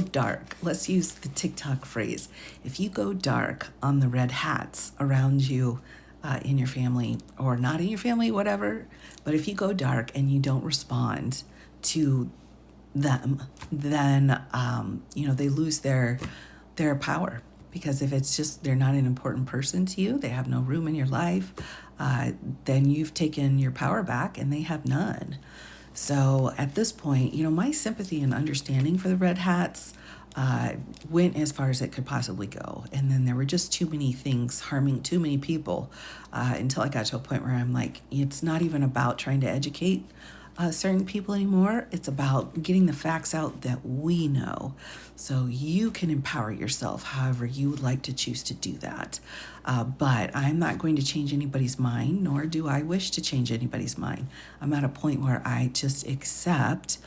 dark, let's use the TikTok phrase, if you go dark on the red hats around you, in your family or not in your family, whatever. But if you go dark and you don't respond to them, then they lose their power. Because if it's just they're not an important person to you, they have no room in your life, then you've taken your power back and they have none. So at this point, my sympathy and understanding for the Red Hats went as far as it could possibly go. And then there were just too many things harming too many people until I got to a point where I'm like, it's not even about trying to educate certain people anymore. It's about getting the facts out that we know so you can empower yourself however you would like to choose to do that. But I'm not going to change anybody's mind, nor do I wish to change anybody's mind. I'm at a point where I just accept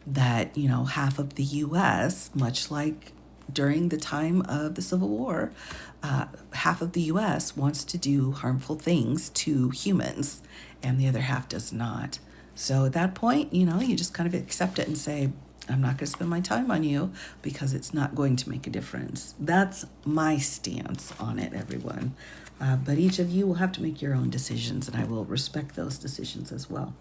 that, half of the US, much like during the time of the Civil War, half of the US wants to do harmful things to humans, and the other half does not. So at that point, you just kind of accept it and say, I'm not going to spend my time on you because it's not going to make a difference. That's my stance on it, everyone. But each of you will have to make your own decisions, and I will respect those decisions as well.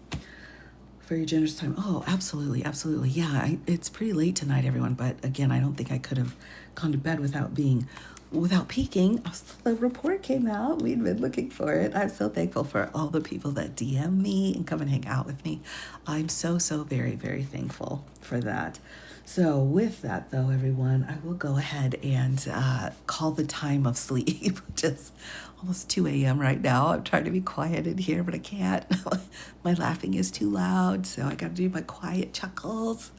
For your generous time. Oh, absolutely, absolutely. Yeah, it's pretty late tonight, everyone. But again, I don't think I could have gone to bed without peeking. The report came out. We'd been looking for it. I'm so thankful for all the people that DM me and come and hang out with me. I'm so, so very, very thankful for that. So with that, though, everyone, I will go ahead and call the time of sleep, which is almost 2 a.m. right now. I'm trying to be quiet in here, but I can't. My laughing is too loud, so I got to do my quiet chuckles,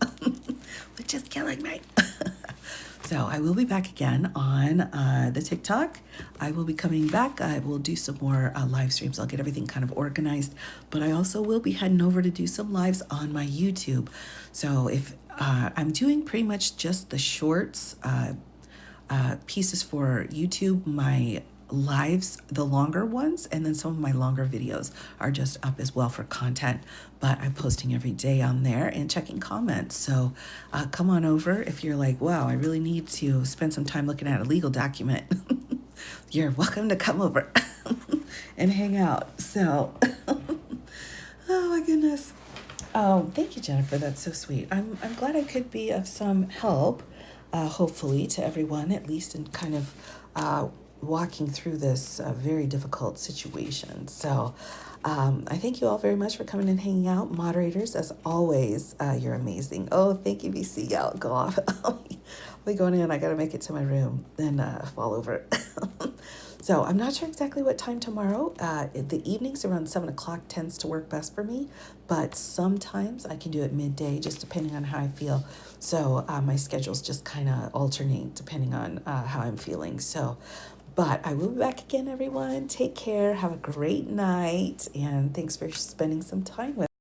which is killing me. So I will be back again on the TikTok. I will be coming back. I will do some more live streams. I'll get everything kind of organized, but I also will be heading over to do some lives on my YouTube. So if I'm doing pretty much just the shorts pieces for YouTube, my lives, the longer ones, and then some of my longer videos are just up as well for content, but I'm posting every day on there and checking comments. So come on over if you're like, wow, I really need to spend some time looking at a legal document. You're welcome to come over and hang out. So oh my goodness. Oh, thank you, Jennifer. That's so sweet. I'm glad I could be of some help, hopefully, to everyone, at least in kind of walking through this very difficult situation. So I thank you all very much for coming and hanging out. Moderators, as always, you're amazing. Oh, thank you, BC. I'll go off. I'll be going in. I got to make it to my room, then fall over. So I'm not sure exactly what time tomorrow. The evenings around 7 o'clock tends to work best for me, but sometimes I can do it midday, just depending on how I feel. So my schedules just kind of alternate depending on how I'm feeling. So, but I will be back again, everyone. Take care. Have a great night. And thanks for spending some time with